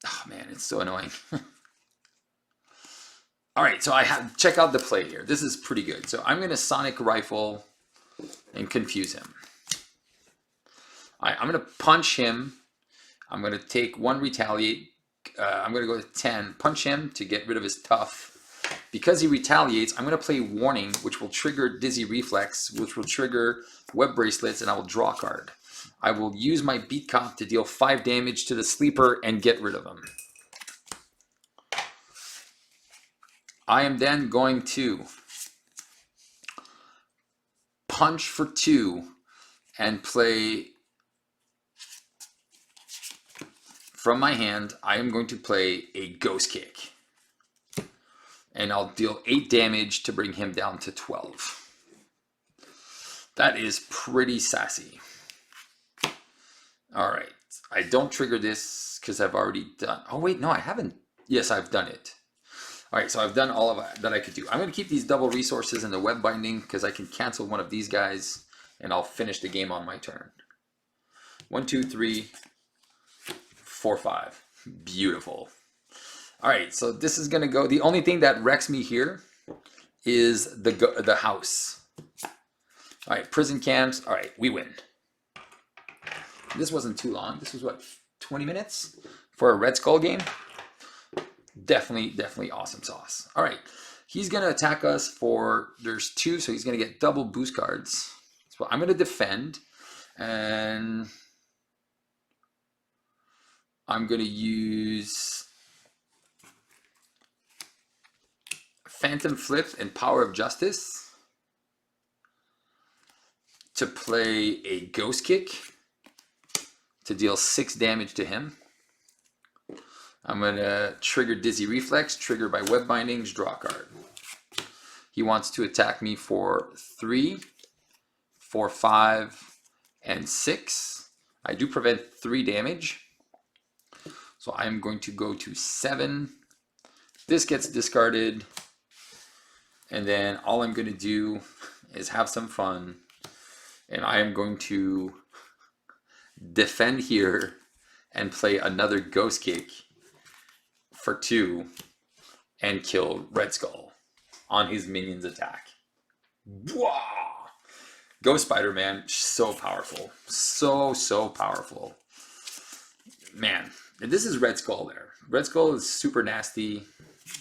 Oh man, it's so annoying. All right, so check out the play here. This is pretty good. So I'm going to Sonic Rifle and confuse him. All right, I'm going to punch him. I'm going to take 1 retaliate. I'm going to go to 10, punch him to get rid of his tough. Because he retaliates, I'm going to play Warning, which will trigger Dizzy Reflex, which will trigger Web Bracelets, and I will draw a card. I will use my Beat Cop to deal 5 damage to the sleeper and get rid of him. I am then going to punch for 2 and play from my hand, I am going to play a Ghost Kick. And I'll deal 8 damage to bring him down to 12. That is pretty sassy. All right. I don't trigger this because I've already done... Oh, wait. No, I haven't. Yes, I've done it. All right. So I've done all of that I could do. I'm going to keep these double resources in the web binding because I can cancel one of these guys and I'll finish the game on my turn. 1, 2, 3, 4, 5. Beautiful. All right. So this is going to go... The only thing that wrecks me here is the house. All right. Prison camps. All right. We win. This wasn't too long. This was what, 20 minutes for a Red Skull game? Definitely awesome sauce. All right. He's going to attack us for, there's 2, so he's going to get double boost cards. So I'm going to defend, and I'm going to use Phantom Flip and Power of Justice to play a Ghost Kick to deal 6 damage to him. I'm going to trigger Dizzy Reflex, trigger by web bindings, draw a card. He wants to attack me for 3, 4, 5, and 6. I do prevent 3 damage. So I'm going to go to 7. This gets discarded. And then all I'm going to do is have some fun. And I am going to defend here and play another Ghost Kick for 2 and kill Red Skull on his minion's attack. Wow! Ghost Spider-Man, so powerful. So powerful. Man, and this is Red Skull there. Red Skull is super nasty.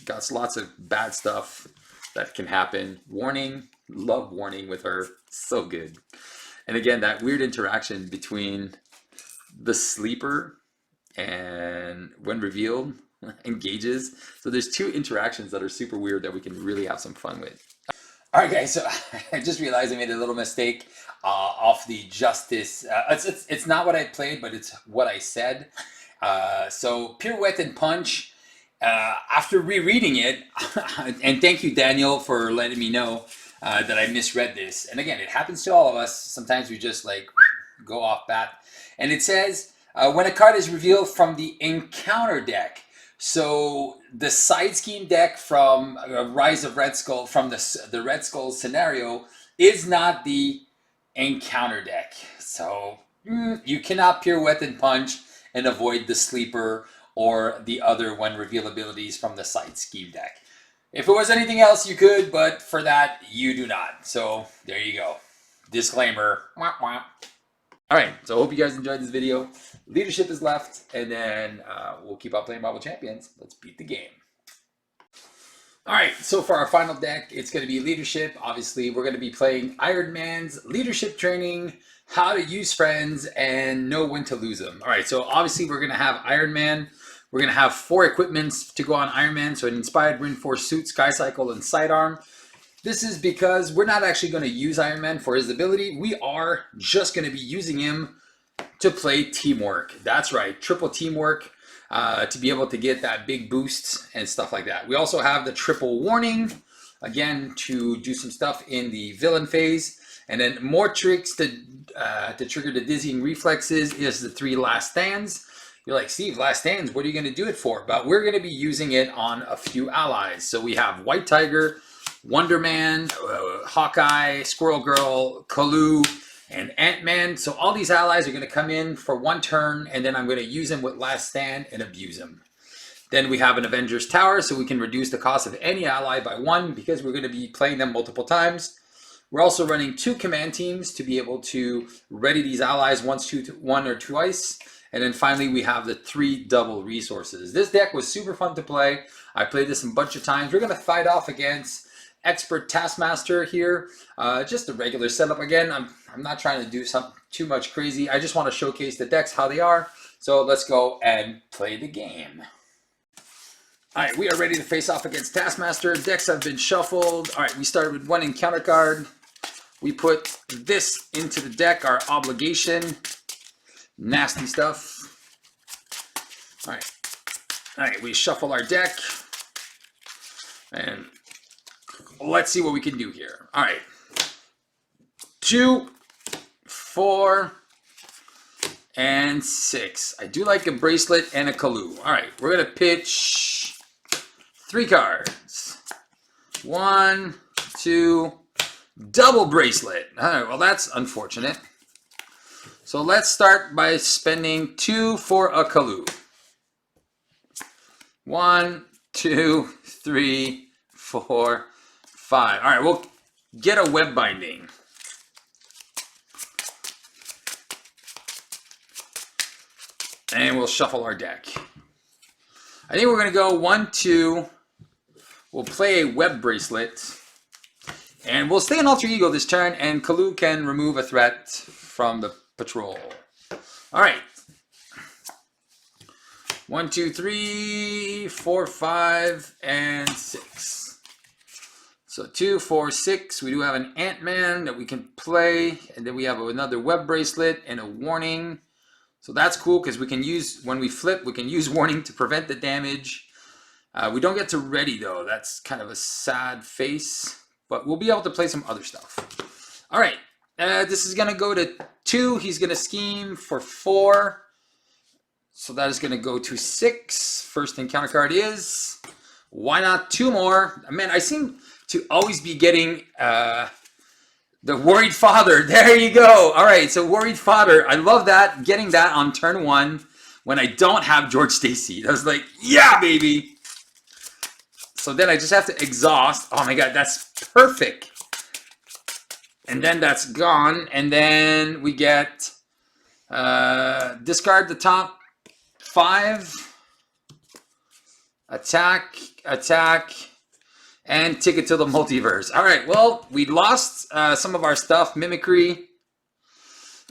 Got lots of bad stuff that can happen. Warning, love Warning with her. So good. And again, that weird interaction between the sleeper and when revealed engages. So there's 2 interactions that are super weird that we can really have some fun with. All right, guys. So I just realized I made a little mistake off the Justice. It's not what I played, but it's what I said. So Pirouette and Punch. After rereading it, and thank you, Daniel, for letting me know that I misread this. And again, it happens to all of us. Sometimes we just like go off bat. And it says, when a card is revealed from the encounter deck. So the side scheme deck from Rise of Red Skull, from the Red Skull scenario, is not the encounter deck. So you cannot Pirouette and Punch and avoid the sleeper or the other when reveal abilities from the side scheme deck. If it was anything else, you could, but for that, you do not. So there you go. Disclaimer. Wah, wah. All right, so I hope you guys enjoyed this video. Leadership is left, and then we'll keep on playing Marvel Champions. Let's beat the game. All right, so for our final deck, it's going to be Leadership. Obviously, we're going to be playing Iron Man's Leadership Training, How to Use Friends, and Know When to Lose Them. All right, so obviously we're going to have Iron Man. We're going to have 4 equipments to go on Iron Man. So an Inspired Reinforced Suit, Sky Cycle, and Sidearm. This is because we're not actually going to use Iron Man for his ability. We are just going to be using him to play Teamwork. That's right, triple Teamwork to be able to get that big boost and stuff like that. We also have the Triple Warning, again, to do some stuff in the villain phase. And then more tricks to trigger the Dizzying Reflexes is the 3 Last Stands. You're like, Steve, Last Stands, what are you going to do it for? But we're going to be using it on a few allies. So we have White Tiger, Wonder Man, Hawkeye, Squirrel Girl, Kalu, and Ant-Man. So all these allies are going to come in for 1 turn, and then I'm going to use them with Last Stand and abuse them. Then we have an Avengers Tower, so we can reduce the cost of any ally by 1 because we're going to be playing them multiple times. We're also running 2 command teams to be able to ready these allies once, one or twice. And then finally, we have the 3 double resources. This deck was super fun to play. I played this a bunch of times. We're going to fight off against Expert Taskmaster here. Just a regular setup. Again, I'm not trying to do something too much crazy. I just want to showcase the decks, how they are. So let's go and play the game. All right, we are ready to face off against Taskmaster. Decks have been shuffled. All right, we started with 1 encounter card. We put this into the deck, our obligation. Nasty stuff. All right. All right, we shuffle our deck. And let's see what we can do here. All right. 2, 4, and 6. I do like a bracelet and a Kalu. All right, we're going to pitch 3 cards. 1, 2, double bracelet. All right, well, that's unfortunate. So let's start by spending 2 for a Kalu. 1, 2, 3, 4, 5. All right, we'll get a web binding. And we'll shuffle our deck. I think we're going to go 1, 2. We'll play a web bracelet. And we'll stay in Alter Ego this turn, and Kalu can remove a threat from the patrol. All right. 1, 2, 3, 4, 5, and 6. So 2, 4, 6. We do have an Ant-Man that we can play. And then we have another web bracelet and a warning. So that's cool because we can use, when we flip, we can use warning to prevent the damage. We don't get to ready though. That's kind of a sad face. But we'll be able to play some other stuff. All right. This is going to go to 2. He's going to scheme for 4. So that is going to go to 6. First encounter card is... Why not 2 more? Man, I seem to always be getting... the Worried Father. There you go. All right, so Worried Father. I love that. Getting that on turn 1 when I don't have George Stacy. I was like, yeah, baby. So then I just have to exhaust. Oh, my God, that's perfect. And then that's gone. And then we get discard the top 5. Attack, attack. And Ticket to the Multiverse. All right, well, we lost some of our stuff, Mimicry,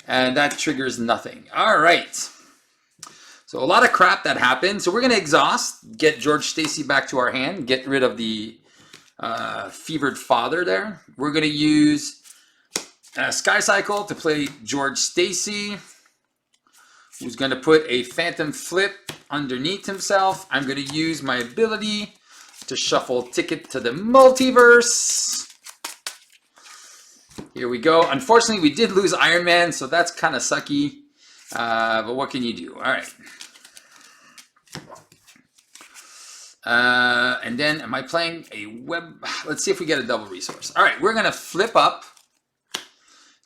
and that triggers nothing. All right. So a lot of crap that happened. So we're going to exhaust, get George Stacy back to our hand, get rid of the Fevered Father there. We're going to use Sky Cycle to play George Stacy, who's going to put a Phantom Flip underneath himself. I'm going to use my ability to shuffle Ticket to the Multiverse. Here we go. Unfortunately, we did lose Iron Man, so that's kind of sucky. But what can you do? All right. And then, am I playing a web? Let's see if we get a double resource. All right, we're going to flip up,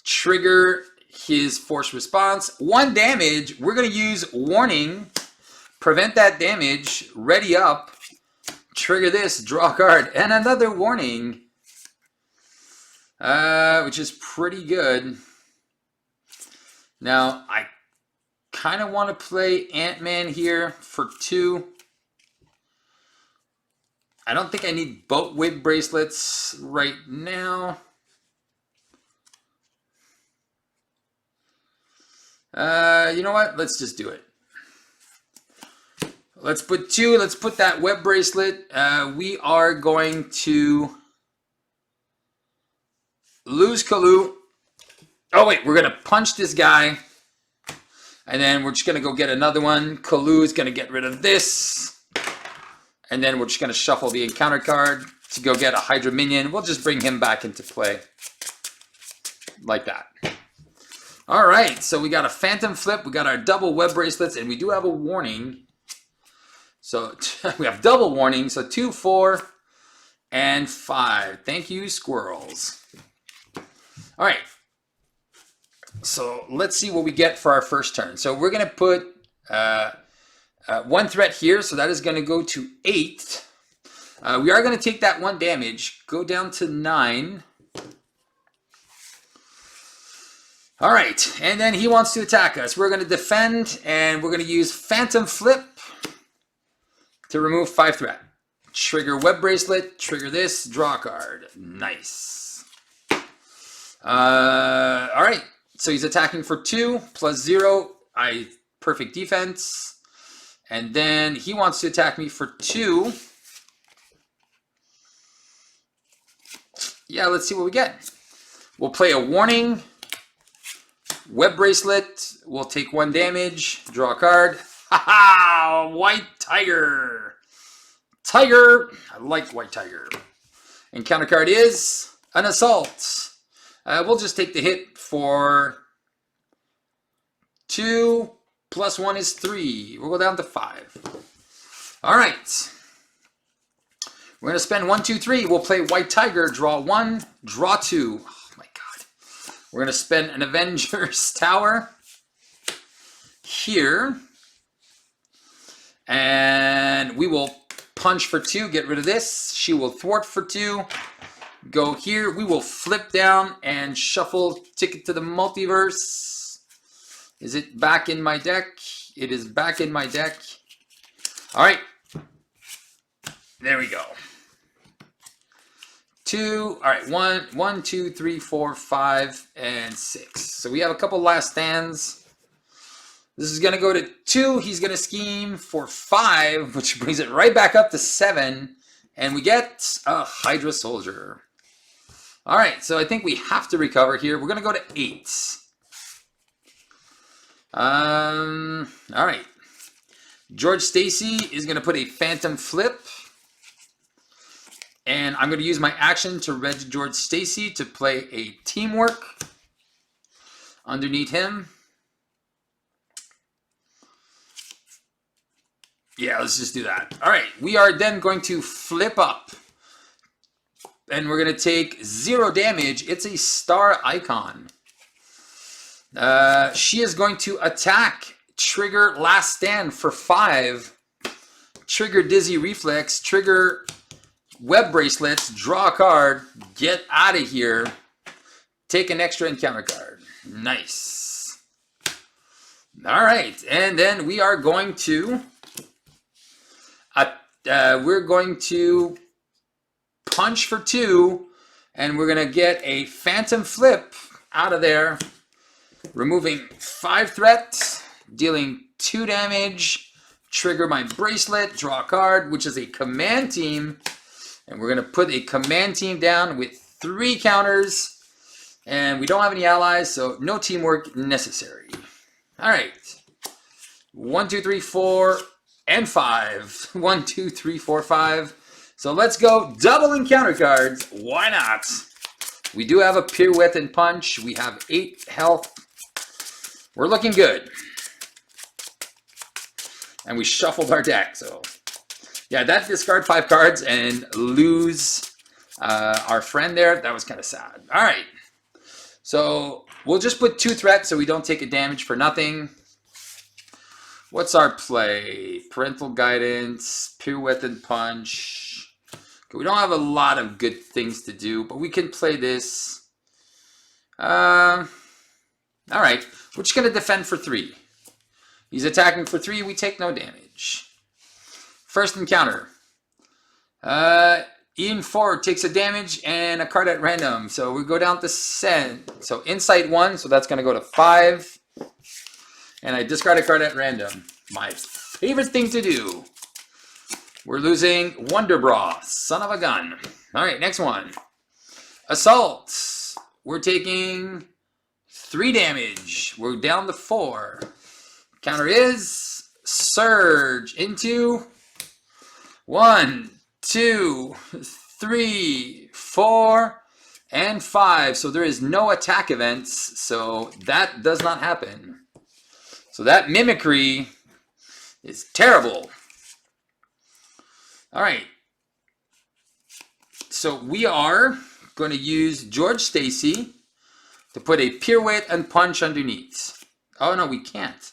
trigger his force response. 1 damage. We're going to use warning, prevent that damage, ready up. Trigger this, draw a card, and another warning, which is pretty good. Now, I kind of want to play Ant-Man here for 2. I don't think I need both web bracelets right now. You know what? Let's just do it. Let's put 2. Let's put that web bracelet. We are going to lose Kalu. Oh, wait. We're going to punch this guy. And then we're just going to go get another one. Kalu is going to get rid of this. And then we're just going to shuffle the encounter card to go get a Hydra minion. We'll just bring him back into play. Like that. All right. So we got a Phantom Flip. We got our double web bracelets. And we do have a warning. So we have double warning. So 2, 4, and 5. Thank you, squirrels. All right. So let's see what we get for our first turn. So we're going to put 1 threat here. So that is going to go to 8. We are going to take that 1 damage. Go down to 9. All right. And then he wants to attack us. We're going to defend. And we're going to use Phantom Flip to remove 5 threat. Trigger web bracelet. Trigger this. Draw a card. Nice. All right. So he's attacking for 2 plus 0. Perfect defense. And then he wants to attack me for 2. Yeah, let's see what we get. We'll play a warning. Web bracelet. We'll take 1 damage. Draw a card. Ha ha! White Tiger. Tiger. I like White Tiger. Encounter card is an Assault. We'll just take the hit for 2 plus 1 is 3. We'll go down to 5. All right. We're going to spend 1, 2, 3. We'll play White Tiger. Draw 1, draw 2. Oh my God. We're going to spend an Avengers Tower here. And we will punch for 2. Get rid of this. She will thwart for 2. Go here. We will flip down and shuffle Ticket to the Multiverse. Is it back in my deck? It is back in my deck. All right. There we go. 2. All right. 1, 2, 3, 4, 5, and 6. So we have a couple last stands. This is going to go to 2. He's going to scheme for 5, which brings it right back up to 7. And we get a Hydra Soldier. All right, so I think we have to recover here. We're going to go to 8. All right. George Stacy is going to put a Phantom Flip. And I'm going to use my action to red George Stacy to play a Teamwork underneath him. Yeah, let's just do that. All right, we are then going to flip up. And we're going to take 0 damage. It's a star icon. She is going to attack. Trigger Last Stand for 5. Trigger Dizzy Reflex. Trigger Web Bracelets. Draw a card. Get out of here. Take an extra encounter card. Nice. All right. And then we are going to... we're going to punch for 2, and we're going to get a Phantom Flip out of there, removing 5 threats, dealing 2 damage, trigger my bracelet, draw a card, which is a command team, and we're going to put a command team down with 3 counters, and we don't have any allies, so no teamwork necessary. All right. 1, 2, 3, 4, and 5. 1, 2, 3, 4, 5. So let's go double encounter cards. Why not? We do have a Pirouette and Punch. We have 8 health. We're looking good. And we shuffled our deck. So yeah, that discard 5 cards and lose our friend there. That was kind of sad. All right. So we'll just put 2 threats so we don't take a damage for nothing. What's our play? Parental Guidance, Pirouette and Punch. We don't have a lot of good things to do, but we can play this. All right. We're just going to defend for 3. He's attacking for 3. We take no damage. First encounter. Ian 4 takes a damage and a card at random. So we go down to 7. So Insight 1, so that's going to go to 5. And I discard a card at random. My favorite thing to do. We're losing Wonder Bra, son of a gun. All right, next one. Assault. We're taking 3 damage. We're down to 4. Counter is Surge into 1, 2, 3, 4, and 5. So there is no attack events, so that does not happen. So that Mimicry is terrible. All right. So we are going to use George Stacy to put a Pirouette and Punch underneath. Oh, no, we can't.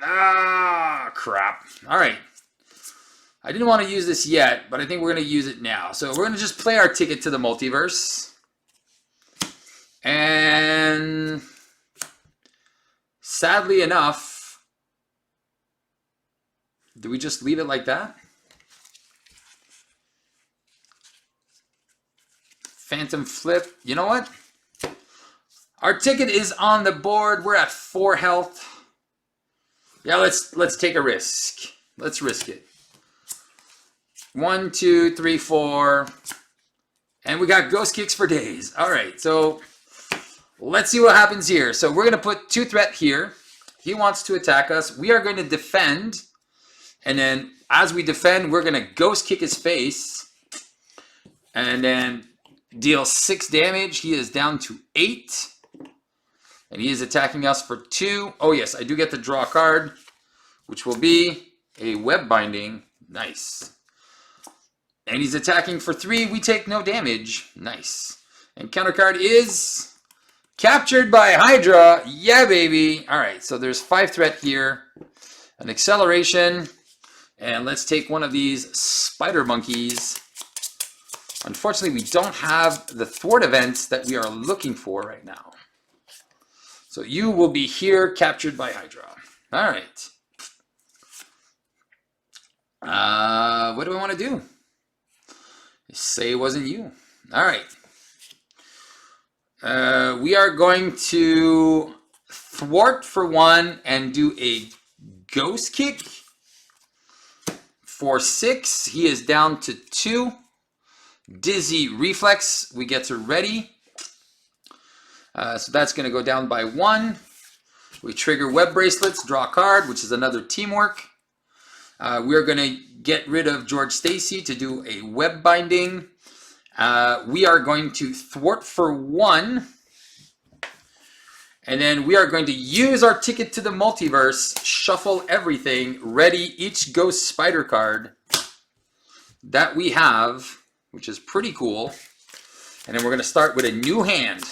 Ah, crap. All right. I didn't want to use this yet, but I think we're going to use it now. So we're going to just play our Ticket to the Multiverse. And sadly enough, do we just leave it like that? Phantom Flip. You know what? Our ticket is on the board. We're at 4 health. Yeah, let's take a risk. Let's risk it. 1, 2, 3, 4. And we got Ghost Kicks for days. All right, so let's see what happens here. So we're going to put 2 threat here. He wants to attack us. We are going to defend. And then as we defend, we're going to ghost kick his face. And then deal 6 damage. He is down to 8. And he is attacking us for 2. Oh yes, I do get to draw a card, which will be a web binding. Nice. And he's attacking for 3. We take no damage. Nice. And counter card is captured by Hydra. Yeah, baby. All right, so there's 5 threat here. An acceleration. And let's take one of these spider monkeys. Unfortunately, we don't have the thwart events that we are looking for right now. So you will be here, captured by Hydra. All right. What do I want to do? Say it wasn't you. All right. We are going to thwart for 1 and do a ghost kick for 6. He is down to 2. Dizzy reflex. We get to ready. So that's going to go down by 1. We trigger web bracelets, draw a card, which is another teamwork. We're going to get rid of George Stacy to do a web binding. We are going to thwart for 1. And then we are going to use our ticket to the multiverse, shuffle everything, ready each ghost spider card that we have, which is pretty cool. And then we're going to start with a new hand.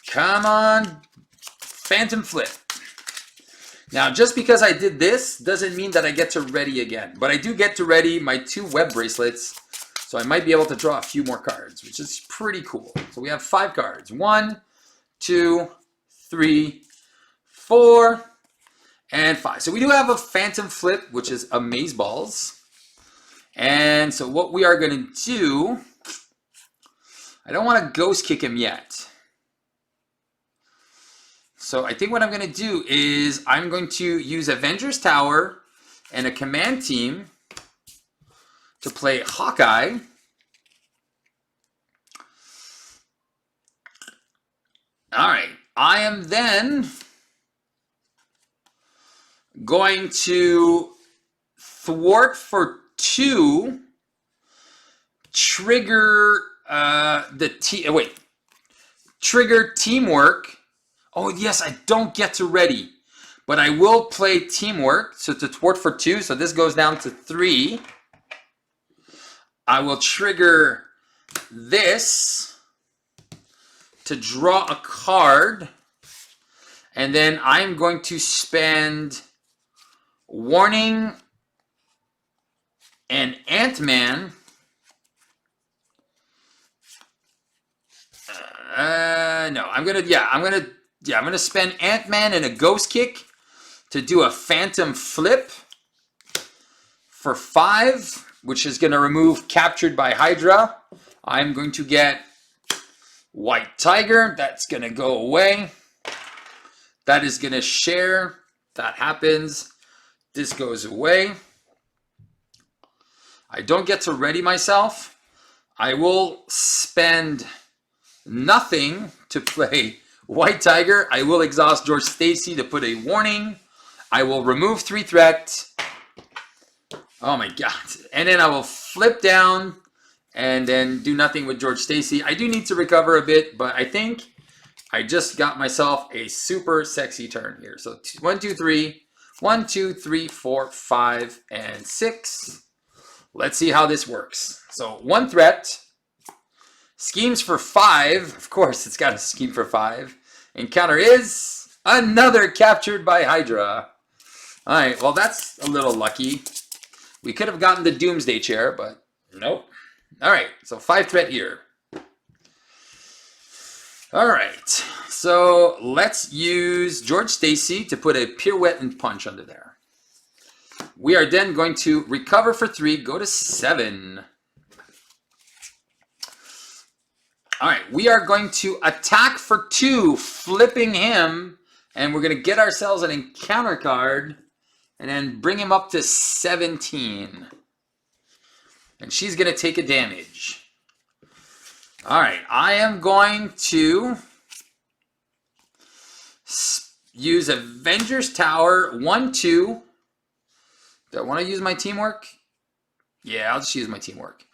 Come on, Phantom Flip. Now, just because I did this doesn't mean that I get to ready again. But I do get to ready my 2 web bracelets. So I might be able to draw a few more cards, which is pretty cool. So we have 5 cards. 1, 2, 3, 4, and 5. So we do have a Phantom Flip, which is Amazeballs. And so what we are going to do, I don't want to ghost kick him yet. So I think what I'm going to do is I'm going to use Avengers Tower and a command team to play Hawkeye. All right. I am then going to thwart for 2, trigger trigger teamwork. Oh, yes, I don't get to ready, but I will play teamwork. So to thwart for 2, so this goes down to 3. I will trigger this to draw a card, and then I'm going to spend Warning and Ant-Man. No, I'm gonna spend Ant-Man and a Ghost Kick to do a Phantom Flip for 5, which is going to remove Captured by Hydra. I'm going to get White Tiger. That's going to go away. That is going to share. That happens. This goes away. I don't get to ready myself. I will spend nothing to play White Tiger. I will exhaust George Stacy to put a warning. I will remove 3 threat. Oh my god. And then I will flip down and then do nothing with George Stacy. I do need to recover a bit, but I think I just got myself a super sexy turn here. So 1, 2, 3. 1, 2, 3, 4, 5, and 6. Let's see how this works. So 1 threat. Schemes for 5. Of course, it's got a scheme for 5. Encounter is another Captured by Hydra. All right, well, that's a little lucky. We could have gotten the Doomsday Chair, but nope. All right, so 5 threat here. All right, so let's use George Stacy to put a Pirouette and Punch under there. We are then going to recover for 3, go to 7. All right, we are going to attack for 2, flipping him, and we're going to get ourselves an encounter card and then bring him up to 17. And she's going to take a damage. All right, I am going to Use Avengers Tower 1-2. Do I want to use my teamwork? Yeah, I'll just use my teamwork.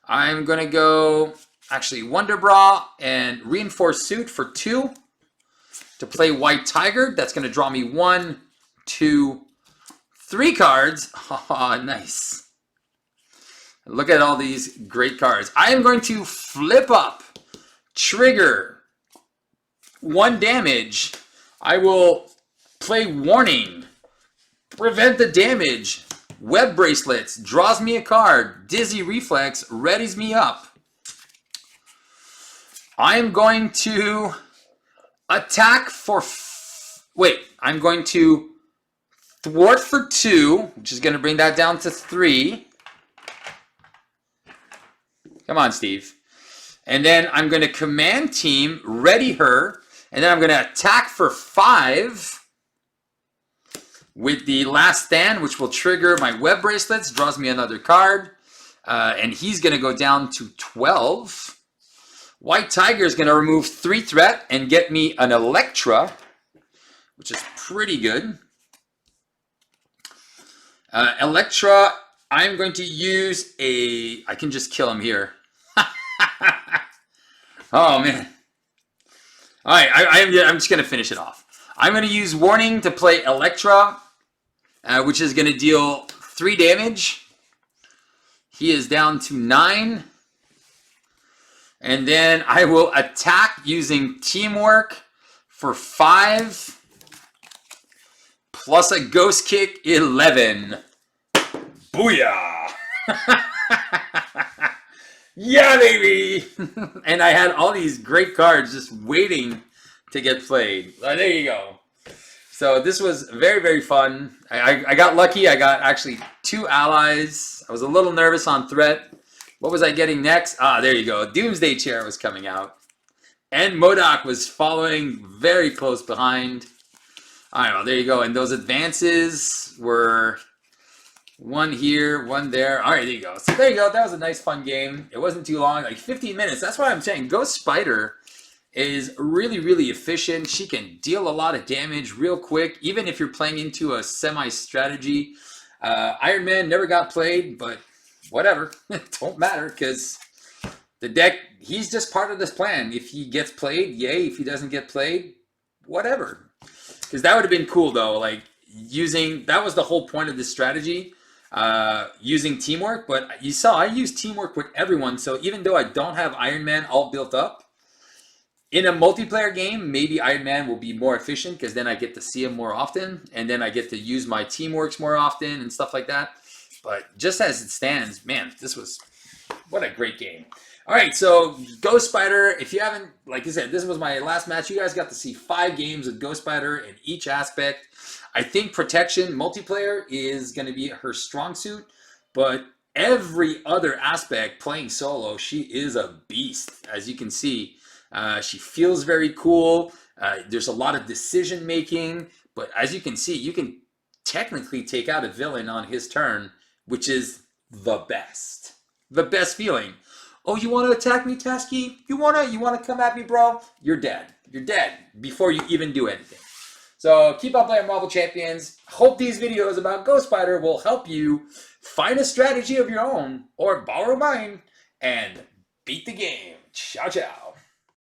I'm going to go, actually, Wonder Bra and Reinforced Suit for 2 to play White Tiger. That's going to draw me 1, 2, 3 cards. Oh, nice. Look at all these great cards. I am going to flip up, trigger 1 damage. I will play Warning, prevent the damage. Web Bracelets draws me a card. Dizzy Reflex readies me up. I am going to attack for... I'm going to thwart for 2, which is going to bring that down to 3. Come on, Steve. And then I'm going to command team, ready her, and then I'm going to attack for 5 with the Last Stand, which will trigger my Web Bracelets, draws me another card, and he's going to go down to 12. White Tiger is going to remove 3 threat and get me an Electra, which is pretty good. Electra, I'm going to use a... I can just kill him here. Oh, man. All right, I'm just going to finish it off. I'm going to use Warning to play Electra, which is going to deal 3 damage. He is down to 9. And then I will attack using Teamwork for 5. Plus a Ghost Kick, 11. Booyah! Yeah, baby! And I had all these great cards just waiting to get played. There you go. So this was very, very fun. I got lucky. I got actually 2 allies. I was a little nervous on threat. What was I getting next? Ah, there you go. Doomsday Chair was coming out. And Modok was following very close behind. All right, well, there you go. And those advances were 1 here, 1 there. All right, there you go. So there you go. That was a nice, fun game. It wasn't too long, like 15 minutes. That's why I'm saying Ghost Spider is really, really efficient. She can deal a lot of damage real quick, even if you're playing into a semi-strategy. Iron Man never got played, but whatever. It don't matter because the deck, he's just part of this plan. If he gets played, yay. If he doesn't get played, whatever. Because that would have been cool, though. Like, that was the whole point of this strategy. Using Teamwork, but you saw I use Teamwork with everyone, so even though I don't have Iron Man all built up, in a multiplayer game, maybe Iron Man will be more efficient because then I get to see him more often, and then I get to use my Teamworks more often and stuff like that. But just as it stands, man, what a great game. All right, so Ghost Spider, if you haven't, like I said, this was my last match. You guys got to see 5 games of Ghost Spider in each aspect. I think Protection multiplayer is going to be her strong suit, but every other aspect, playing solo, she is a beast, as you can see. She feels very cool. There's a lot of decision making, but as you can see, you can technically take out a villain on his turn, which is the best. The best feeling. Oh, you want to attack me, Tasky? You wanna come at me, bro? You're dead. You're dead before you even do anything. So keep on playing Marvel Champions. Hope these videos about Ghost Spider will help you find a strategy of your own or borrow mine and beat the game. Ciao, ciao.